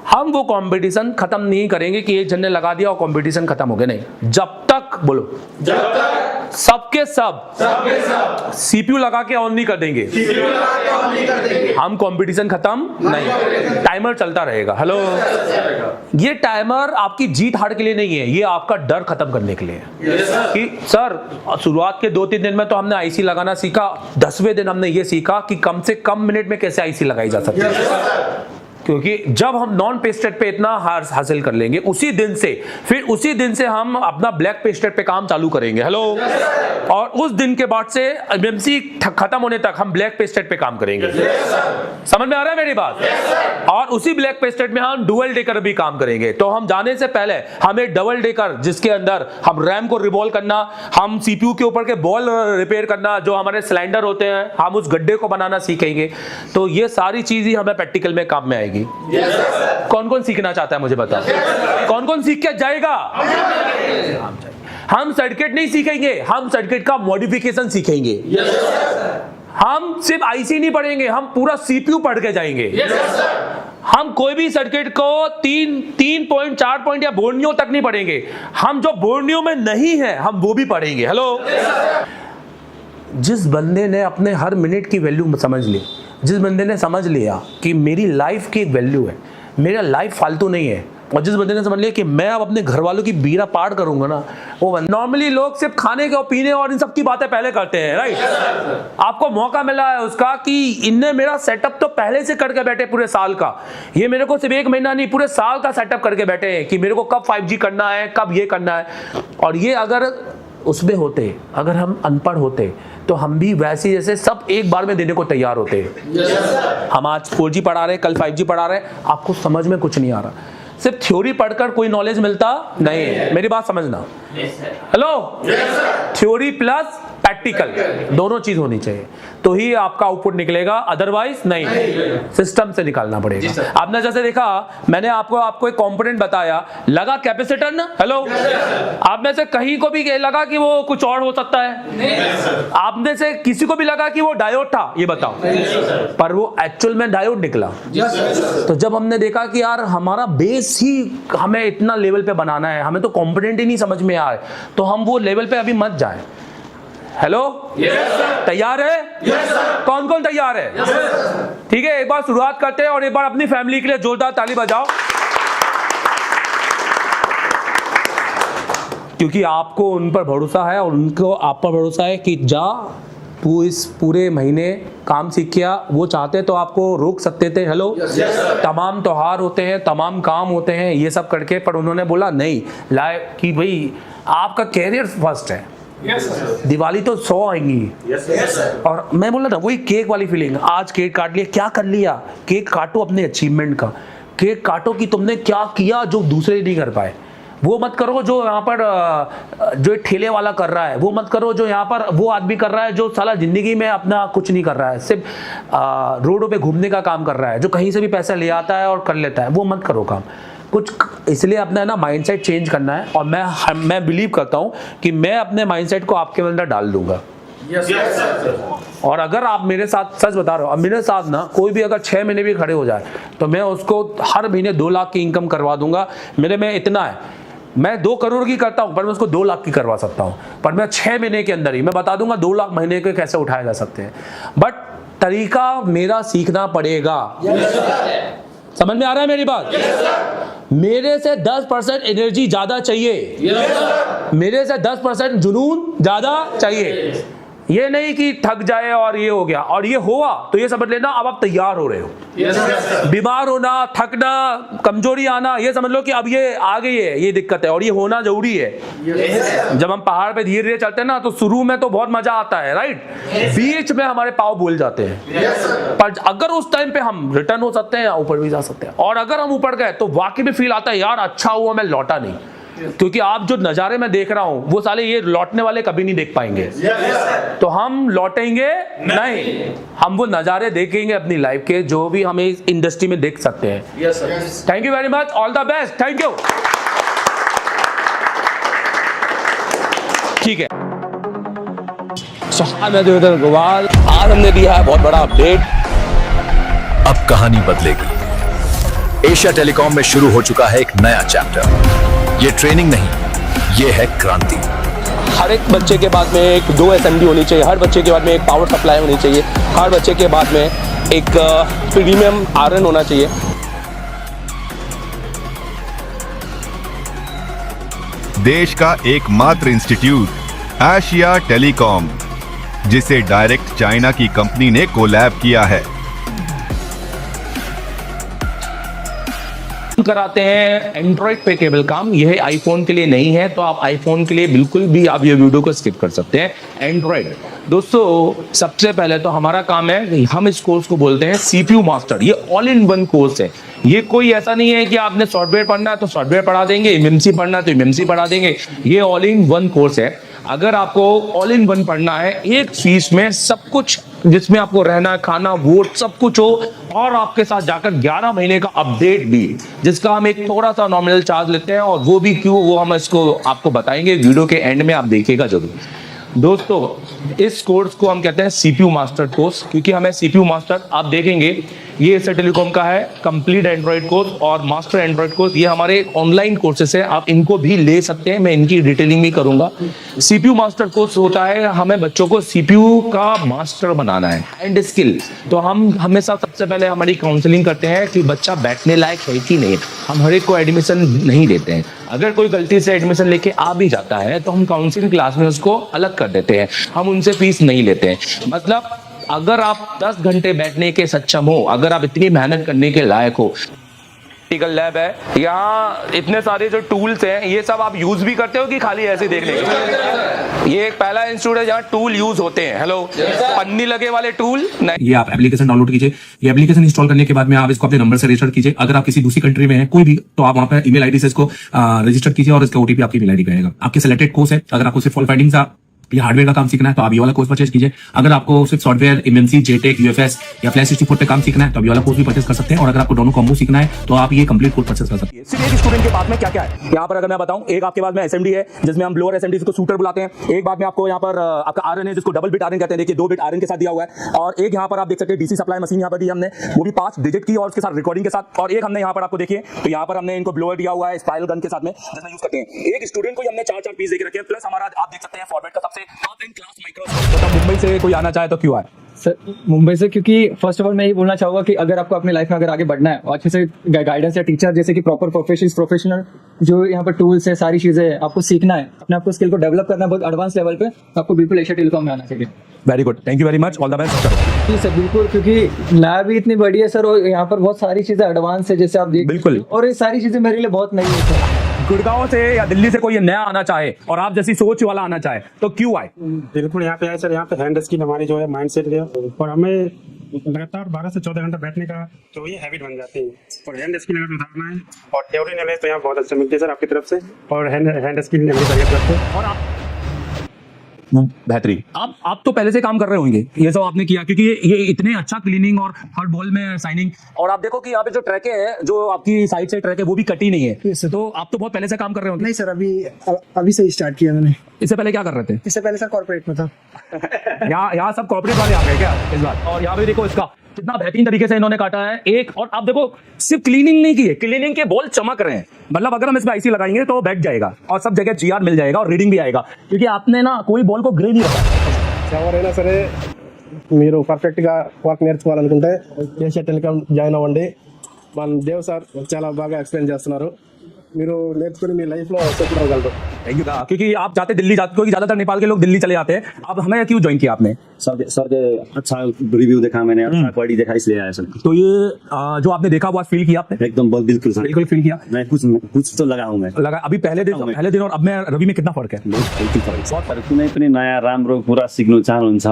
हम वो कंपटीशन खत्म नहीं करेंगे कि एक जन ने लगा दिया और कंपटीशन खत्म हो गया, नहीं। जब तक, बोलो, जब तक सबके सब सीपीयू लगा के ऑन नहीं कर देंगे, हम कंपटीशन खत्म नहीं, टाइमर चलता रहेगा। हेलो, ये टाइमर आपकी जीत हार के लिए नहीं है, ये आपका डर खत्म करने के लिए है। कि सर शुरुआत के 2-3 दिन में तो हमने आईसी लगाना सीखा, 10वें दिन हमने ये सीखा कि कम से कम मिनट में कैसे आईसी लगाई जा सकती है। क्योंकि जब हम नॉन पेस्टेड पे इतना हासिल कर लेंगे, उसी दिन से हम अपना ब्लैक पेस्टेड पे काम चालू करेंगे। हेलो, और उस दिन के बाद से एमएमसी खत्म होने तक हम ब्लैक पेस्टेड पे काम करेंगे। समझ में आ रहा है मेरी बात? और उसी ब्लैक पेस्टेड में हम डुअल डेकर भी काम करेंगे। तो हम जाने से पहले हमें डबल डेकर, जिसके अंदर हम रैम को रिवॉल्व करना, हम सीपीयू के ऊपर के बॉल रिपेयर करना, जो हमारे सिलेंडर होते हैं, हम उस गड्ढे को बनाना सीखेंगे। तो ये सारी चीज ही हमें प्रैक्टिकल में काम में आएगी। कौन कौन सीखना चाहता है मुझे बताओ? कौन कौन सीख के जाएगा? हम सर्किट नहीं सीखेंगे, हम सर्किट का मॉडिफिकेशन सीखेंगे। हम सिर्फ आईसी नहीं पढ़ेंगे, हम पूरा सीपीयू पढ़ के जाएंगे। हम कोई भी सर्किट को 3 पॉइंट 4 पॉइंट या बोर्नियो तक नहीं पढ़ेंगे, हम जो बोर्नियो में नहीं है हम वो भी पढ़ेंगे। हेलो, जिस बंदे ने अपने हर मिनट की वैल्यू समझ ली, जिस बंदे ने समझ लिया कि मेरी लाइफ की एक वैल्यू है, मेरा लाइफ फालतू नहीं है, और जिस बंदे ने समझ लिया कि मैं अब अपने घर वालों की बीड़ा पार करूंगा ना, वो नॉर्मली लोग सिर्फ खाने के और पीने और इन सब की बातें पहले करते हैं, राइट? आपको मौका मिला है उसका कि इनने मेरा सेटअप तो पहले से करके बैठे पूरे साल का, ये मेरे को सिर्फ 1 महीना नहीं पूरे साल का सेटअप करके बैठे हैं कि मेरे को कब 5G करना है, कब ये करना है। और ये अगर उसमें होते, अगर हम अनपढ़ होते तो हम भी वैसे जैसे सब एक बार में देने को तैयार होते। हम आज 4G पढ़ा रहे, कल 5G पढ़ा रहे, आपको समझ में कुछ नहीं आ रहा। सिर्फ थ्योरी पढ़कर कोई नॉलेज मिलता नहीं है, मेरी बात समझना। हेलो, थ्योरी प्लस प्रैक्टिकल दोनों चीज होनी चाहिए, तो ही आपका आउटपुट निकलेगा, अदरवाइज नहीं। सिस्टम से निकालना पड़ेगा। आपने जैसे देखा, मैंने आपको एक कंपोनेंट बताया, लगा कैपेसिटर ना। हेलो, आप में से कहीं को भी लगा कि वो कुछ और हो सकता है? आप में से किसी को भी लगा कि वो डायोड था? ये बताओ। पर वो एक्चुअल में डायोड निकला। तो जब हमने देखा कि यार हमारा बेस ही हमें इतना लेवल पे बनाना है, हमें तो कंपोनेंट ही नहीं समझ में आए, तो हम वो लेवल पे अभी मत जाए। हेलो, तैयार है? कौन कौन तैयार है? ठीक है, एक बार शुरुआत करते हैं और एक बार अपनी फैमिली के लिए जोरदार ताली बजाओ, क्योंकि आपको उन पर भरोसा है और उनको आप पर भरोसा है कि जा तू इस पूरे महीने काम सीख के आ। वो चाहते तो आपको रोक सकते थे। हेलो, तमाम त्योहार होते हैं, तमाम काम होते हैं, ये सब करके, पर उन्होंने बोला नहीं, लाए कि भाई आपका कैरियर फर्स्ट है। दिवाली तो 100 आएंगी। और मैं बोला था वही केक वाली फीलिंग, आज केक काट लिया, क्या कर लिया? केक काटो अपने अचीवमेंट का, केक काटो कि तुमने क्या किया जो दूसरे नहीं कर पाए। वो मत करो जो यहाँ पर जो ठेले वाला कर रहा है, वो मत करो जो यहाँ पर वो आदमी कर रहा है जो साला जिंदगी में अपना कुछ नहीं कर रहा है, सिर्फ रोडों पे घूमने का काम कर रहा है, जो कहीं से भी पैसा ले आता है और कर लेता है। वो मत करो काम कुछ, इसलिए अपना ना माइंडसेट चेंज करना है। और मैं बिलीव करता हूँ कि मैं अपने माइंडसेट को आपके अंदर डाल दूंगा। और अगर आप मेरे साथ, सच बता रहा हूँ, अब मेरे साथ ना कोई भी अगर 6 महीने भी खड़े हो जाए तो मैं उसको हर महीने 2 लाख की इनकम करवा दूंगा। मेरे में इतना है, मैं 2 करोड़ की करता हूं पर मैं उसको 2 लाख की करवा सकता हूं, पर मैं 6 महीने के अंदर ही मैं बता दूंगा 2 लाख महीने के कैसे उठाए जा सकते हैं। बट तरीका मेरा सीखना पड़ेगा। समझ में आ रहा है मेरी बात? मेरे से 10% एनर्जी ज्यादा चाहिए, मेरे से 10% जुनून ज्यादा चाहिए। ये नहीं कि थक जाए और ये हो गया, और ये हुआ तो ये समझ लेना अब आप तैयार हो रहे हो। बीमार होना, थकना, कमजोरी आना, ये समझ लो कि अब ये आ गई है, ये दिक्कत है और ये होना जरूरी है। जब हम पहाड़ पे धीरे धीरे चलते हैं ना तो शुरू में तो बहुत मजा आता है, राइट? बीच में हमारे पाँव भूल जाते हैं, पर अगर उस टाइम पे हम रिटर्न हो सकते हैं या ऊपर भी जा सकते हैं। और अगर हम ऊपर गए तो वाकई में फील आता है यार अच्छा हुआ मैं लौटा नहीं, क्योंकि आप जो नजारे मैं देख रहा हूं वो साले ये लौटने वाले कभी नहीं देख पाएंगे। तो हम लौटेंगे नहीं, हम वो नजारे देखेंगे अपनी लाइफ के जो भी हमें इस इंडस्ट्री में देख सकते हैं। Thank you very much, all the best, thank you. ठीक है, मैं देवेंद्र गोवाल, आज हमने दिया है बहुत बड़ा अपडेट। अब कहानी बदलेगी। एशिया टेलीकॉम में शुरू हो चुका है एक नया चैप्टर। ये ट्रेनिंग नहीं, ये है क्रांति। हर एक बच्चे के बाद में एक 2 SMD होनी चाहिए, हर बच्चे के बाद में एक पावर सप्लाई होनी चाहिए, हर बच्चे के बाद में एक प्रीमियम आयरन होना चाहिए। देश का एकमात्र इंस्टीट्यूट एशिया टेलीकॉम, जिसे डायरेक्ट चाइना की कंपनी ने कोलैब किया है। कराते हैं एंड्रॉइड पे केबल काम, यह आईफोन के लिए नहीं है, तो आप आईफोन के लिए बिल्कुल भी आप ये वीडियो को स्किप कर सकते हैं। एंड्रॉइड दोस्तों, सबसे पहले तो हमारा काम है, हम इस कोर्स को बोलते हैं CPU मास्टर। ये ऑल इन वन कोर्स है। ये कोई ऐसा नहीं है कि आपने सॉफ्टवेयर पढ़ना है तो सॉफ्टवेयर पढ़ा देंगे, MMC पढ़ना है तो MMC पढ़ा देंगे। ये ऑल इन वन कोर्स है। अगर आपको ऑल इन वन पढ़ना है, एक फीस में सब कुछ, जिसमें आपको रहना, खाना, वोट सब कुछ हो, और आपके साथ जाकर 11 महीने का अपडेट भी, जिसका हम एक थोड़ा सा नॉमिनल चार्ज लेते हैं, और वो भी क्यों, वो हम इसको आपको बताएंगे वीडियो के एंड में, आप देखिएगा जरूर। दोस्तों, इस कोर्स को हम कहते हैं CPU मास्टर कोर्स, क्योंकि हमें CPU मास्टर, आप देखेंगे ये एशिया टेलीकॉम का है कंप्लीट एंड्रॉइड कोर्स और मास्टर एंड्रॉइड कोर्स। ये हमारे ऑनलाइन कोर्सेस है, आप इनको भी ले सकते हैं, मैं इनकी डिटेलिंग भी करूंगा। सीपीयू मास्टर कोर्स होता है, हमें बच्चों को सीपीयू का मास्टर बनाना है एंड स्किल। तो हम हमेशा सबसे पहले हमारी काउंसलिंग करते हैं कि बच्चा बैठने लायक है कि नहीं। हम हर एक को एडमिशन नहीं देते हैं, अगर कोई गलती से एडमिशन लेके आ भी जाता है तो हम काउंसलिंग क्लास में उसको अलग कर देते हैं, हम उनसे फीस नहीं लेते हैं। मतलब अगर आप 10 घंटे बैठने के सक्षम हो, अगर आप इतनी मेहनत करने के लायक हो, प्रैक्टिकल लैब है, यहाँ इतने सारे जो टूल्स हैं ये सब आप यूज भी करते हो कि खाली ऐसे देखने के? ये एक पहला इंस्टीट्यूट है जहाँ टूल यूज होते हैं। हेलो, पन्नी लगे वाले टूल नहीं। ये आप एप्लीकेशन डाउनलोड कीजिए, ये एप्लीकेशन इंस्टॉल करने के बाद में आप इसको अपने नंबर से रजिस्टर कीजिए। अगर आप किसी दूसरी कंट्री में हैं कोई भी, तो आप वहाँ पे ईमेल आईडी से इसको रजिस्टर कीजिए और इसका ओटीपी आपकी ईमेल आईडी पे आएगा। आपके सिलेक्टेड कोर्स है, अगर आपको सिर्फ फॉल्ट फाइंडिंग या हार्डवेयर का काम सीखना है तो आप ये वाला कोर्स परचेज कीजिए। अगर आपको सिर्फ सॉफ्टवेयर, एमएमसी, जेटेक, यूएफएस या फ्लैश 64 पे काम सीखना है तो आप ये वाला कोर्स भी परचेज कर सकते हैं। और अगर आपको दोनों कॉम्बो सीखना है तो आप ये कंप्लीट कोर्स परचेज कर सकते हैं। सिर्फ एक स्टूडेंट के पास में क्या क्या है यहाँ पर अगर मैं बताऊं, एक आपके पास में एसएमडी है जिसमें हम ब्लोअर एसएमडी को शूटर बुलाते हैं। एक बाद में आपको यहाँ पर आपका आरएन है जिसको डबल बिट आरएन कहते हैं, देखिए 2 बिट आरएन के साथ दिया हुआ है। और एक यहाँ पर आप देख सकते हैं डीसी सप्लाई मशीन यहाँ पर दी हमने, वो भी 5 डिजिट की और उसके साथ रिकॉर्डिंग के साथ। और एक हमने यहाँ पर आपको देखिए तो यहाँ पर हमने इनको ब्लोअर दिया हुआ है स्पाइरल गन के साथ में जिसमें यूज करते हैं। एक स्टूडेंट को हमने 4-4 पीस देके रखे हैं, प्लस हमारा आप देख सकते हैं फॉर्मेट का सबसे टॉप इन क्लास माइक्रोस्कोप। तो मुंबई से कोई आना चाहे तो क्यों आए सर? मुंबई से क्योंकि फर्स्ट ऑफ ऑल मैं ये बोलना चाहूंगा कि अगर आपको अपनी लाइफ में अगर आगे बढ़ना है और अच्छे से गाइडेंस या टीचर जैसे कि प्रॉपर प्रोफेशनल जो यहाँ पर टूल्स है, सारी चीजें हैं, आपको सीखना है, अपने आप को स्किल को डेवलप करना है बहुत एडवांस लेवल पे, तो आपको बिल्कुल एशिया टेलीकॉम में आना चाहिए। Very good, thank you very much, all the best. जी सर, बिल्कुल, क्योंकि लैब भी इतनी बड़ी है सर और यहाँ पर बहुत सारी चीजें एडवांस है जैसे आप देख, बिल्कुल, और ये सारी चीजें मेरे लिए बहुत नई है सर। गुड़गांव से या दिल्ली से कोई नया आना चाहे और आप जैसी सोच वाला आना चाहे तो क्यों आए? बिल्कुल यहाँ पे आए सर, यहाँ पे हैंड स्किल हमारी जो है माइंड सेट है और हमें लगातार 12 से 14 घंटा बैठने का तो ये हैबिट बन जाती है। और हैंड स्किल अगर सुधारना है और थ्योरी नॉलेज तो यहाँ बहुत अच्छा मिलती है सर आपकी तरफ से, और हैंड स्किल मेरी तरफ से। और आप बेहतरीन, आप तो पहले से काम कर रहे होंगे, ये सब आपने किया क्योंकि ये इतने अच्छा क्लीनिंग और हर बॉल में साइनिंग। और आप देखो कि यहाँ पे जो ट्रैके हैं, जो आपकी साइड से ट्रैक है वो भी कटी नहीं है, तो आप तो बहुत पहले से काम कर रहे होंगे। नहीं सर, अभी से स्टार्ट किया मैंने। इससे पहले क्या कर रहे थे? इससे पहले सर कॉर्पोरेट में था। यहाँ सब कॉर्पोरेट वाले आ गए क्या इस बार? और यहाँ पे देखो इसका कितना बेहतरीन तरीके से इन्होंने काटा है एक। और आप देखो सिर्फ क्लीनिंग नहीं की है, क्लीनिंग के बॉल चमक रहे हैं। मतलब अगर हम इसमें आईसी लगाएंगे तो बैठ जाएगा और सब जगह जीआर मिल जाएगा और रीडिंग भी आएगा, क्योंकि आपने ना कोई बॉल को ग्रे नहीं रखा। ఎవరైనా సరే మీరు పర్ఫెక్ట్గా వర్క్ నేర్చుకోవాలనుకుంటే ఏషియా టెలికాం జాయిన్ అవ్వండి. మన దేవ్ సార్ చాలా బాగా ఎక్స్ప్లెయిన్ చేస్తున్నారు, మీరు నేర్చుకుని మీ లైఫ్లో సెటిల్ అవ్వగలరు. Thank you. क्योंकि आप जाते दिल्ली जाते, क्योंकि ज्यादातर नेपाल के लोग दिल्ली चले जाते हैं। अब हमें क्यों ज्वाइन किया आपने? सर के अच्छा रिव्यू देखा मैंने, अच्छा क्वालिटी देखा, इसलिए आया सर। तो ये जो आपने देखा वो फील किया आपने? एकदम बिल्कुल सर, बिल्कुल फील किया। मैं कुछ तो लगा हूँ, मैं लगा। अभी पहले दिन और अब में रवि में कितना फर्क है? बहुत फर्क। कुनै पनि नयाँ राम्रो कुरा सिक्नु चाहनुहुन्छ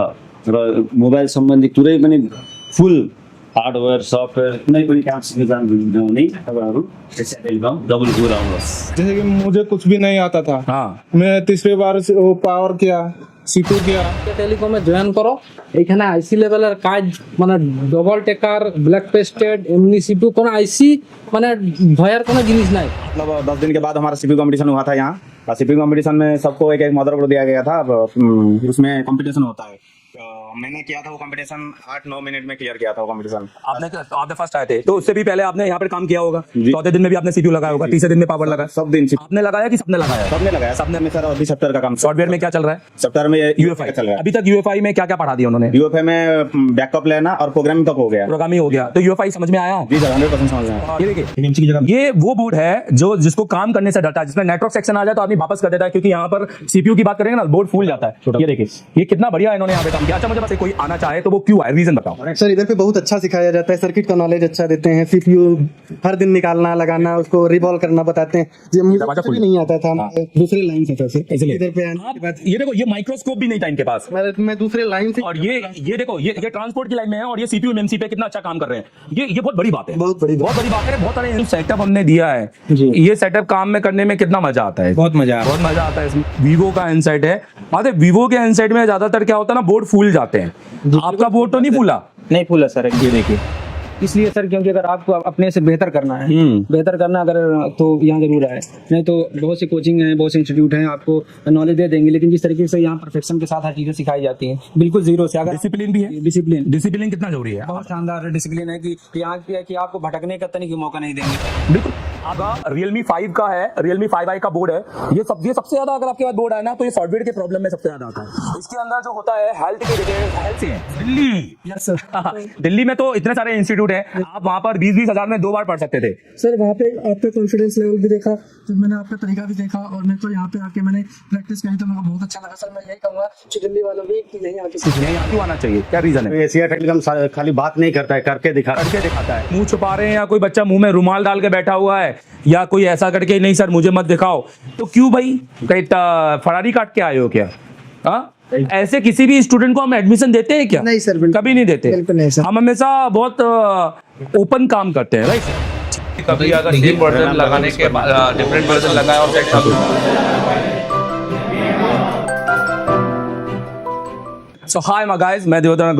र मोबाइल सम्बन्धी कुनै पनि फुल हार्डवेयर सॉफ्टवेयर कुनै पनि काम सिक्न चाहनुहुन्छ भने तपाईहरु एशिया टेलिकम डबल गो आउनुहोस्। जैसे कि मुझे कुछ भी नहीं आता था, हाँ, मैं तीसरी बार से वो पावर किया, सीपीयू किया। টেলিকমে জয়েন করো, এখানে আইসি লেভেলের কাজ, মানে ডবল টেকার, ব্ল্যাক পেস্টেড, এমনি সিপিইউ, কোনো আইসি মানে ভয়ের কোনো জিনিস নাই। मतलब 10 दिन के बाद हमारा सीपीयू कंपटीशन हुआ था यहाँ। सीपीयू कंपटीशन में सबको एक मदरबोर्ड दिया गया था, उसमें कंपटीशन होता है। मैंने किया था वो कंपटीशन 8-9 मिनट में क्लियर किया था वो कंपटीशन। आपने फर्स्ट आए थे, तो उससे भी पहले आपने यहाँ पर काम किया होगा। चौथे दिन में भी आपने सीपीयू लगाया होगा, तीसरे दिन में पावर लगाया, सब दिन आपने लगाया कि सबने लगाया? सबने लगाया, सबने में सर अभी सॉफ्टवेयर का काम। सॉफ्टवेयर में क्या चल रहा है? सॉफ्टवेयर में यूएफआई चल रहा है। अभी तक यूएफआई में क्या क्या पढ़ा दिया उन्होंने? यूएफआई में बैकअप लेना और प्रोग्रामिंग तक हो गया, प्रोग्रामिंग हो गया। तो यूएफआई समझ में आया? जी सर, 100% समझ में आया। ये देखिए, ये वो बोर्ड है जो जिसको काम करने से डरता है, जिसमें नेटवर्क सेक्शन आ जाए तो आदमी वापस कर देता है, क्योंकि यहाँ पर सीपीयू की बात करेंगे ना, बोर्ड फूल जाता है। ये देखिए, ये कितना बढ़िया इन्होंने यहाँ पे काम किया। अच्छा, मुझे बस कोई आना चाहे तो वो क्यों आए, रीजन बताओ सर। इधर पे बहुत अच्छा सिखाया जाता है, सर्किट का नॉलेज अच्छा देते हैं, सीपीयू हर दिन निकालना लगाना, उसको रिवॉल्व करना बताते हैं। मुझे नहीं आता था, दूसरी लाइन से था सर। इधर पे आने के बाद ये देखो, ये माइक्रोस्कोप भी नहीं था इनके पास, मैं दूसरे लाइन से। और ये देखो, ये ट्रांसपोर्ट की लाइन में है और ये सीपीयू एमएमसी पे कितना अच्छा काम कर रहे हैं। ये बहुत बड़ी बात है, बहुत बड़ी बात है। बहुत सारे सेटअप हमने दिया है, ये सेटअप काम में करने में कितना मजा आता है, बहुत मजा आता है। इसमें वीवो का हैंडसेट है, वीवो के हैंडसेट में ज्यादातर क्या होता है ना, बोर्ड फूल जाते हैं। आपका बोर्ड तो नहीं फूला? नहीं फूला सर। ये देखिए, इसलिए सर क्योंकि अगर आपको अपने से बेहतर करना है बेहतर करना अगर तो यहाँ जरूर आए, नहीं तो बहुत सी कोचिंग है, बहुत से इंस्टीट्यूट हैं, आपको नॉलेज दे देंगे, लेकिन जिस तरीके से यहाँ परफेक्शन के साथ हर चीजें सिखाई जाती हैं बिल्कुल जीरो से। अगर डिसिप्लिन भी है, डिसिप्लिन कितना जरूरी है? बहुत शानदार डिसिप्लिन है कि यहाँ की है कि आपको भटकने का तनिक मौका नहीं देंगे। बिल्कुल। आपका Realme 5 का है, Realme 5i का बोर्ड है, ये सबसे ज्यादा अगर आपके पास बोर्ड है ना तो ये सॉफ्टवेयर के प्रॉब्लम में सबसे ज्यादा आता है। इसके अंदर जो होता है हेल्थ के रिलेटेड, हेल्थ से है दिल्ली। Yes sir. दिल्ली में तो इतने सारे इंस्टीट्यूट हैं, आप वहां पर 20-20 हजार में 2 बार पढ़ सकते थे। सर वहाँ पे आपका कॉन्फिडेंस लेवल भी देखा, तो मैंने आपका तरीका भी देखा और मेरे को यहाँ पे आके मैंने प्रैक्टिस करी तो मेरे को बहुत अच्छा लगा। सर मैं यही कहूँगा कि दिल्ली वालों भी यहीं आके सीखने क्यों आना चाहिए, क्या रीजन है? एशिया टेलीकॉम खाली बात नहीं करता है, करके दिखाता है। मुंह छुपा रहे हैं या कोई बच्चा मुंह में रुमाल डाल के बैठा हुआ है या कोई ऐसा करके नहीं सर मुझे मत दिखाओ, तो क्यों भाई कहीं फरारी काट के आए हो क्या? हाँ, ऐसे किसी भी स्टूडेंट को हम एडमिशन देते हैं क्या? नहीं सर, कभी नहीं देते। बिल्कुल नहीं सर। हम हमेशा बहुत ओपन काम करते हैं, राइट? कभी अगर सेम वर्जन लगाने के बाद डिफरेंट वर्जन लगाए और set so hi my guys, मैं देवदत्त अग्रवाल।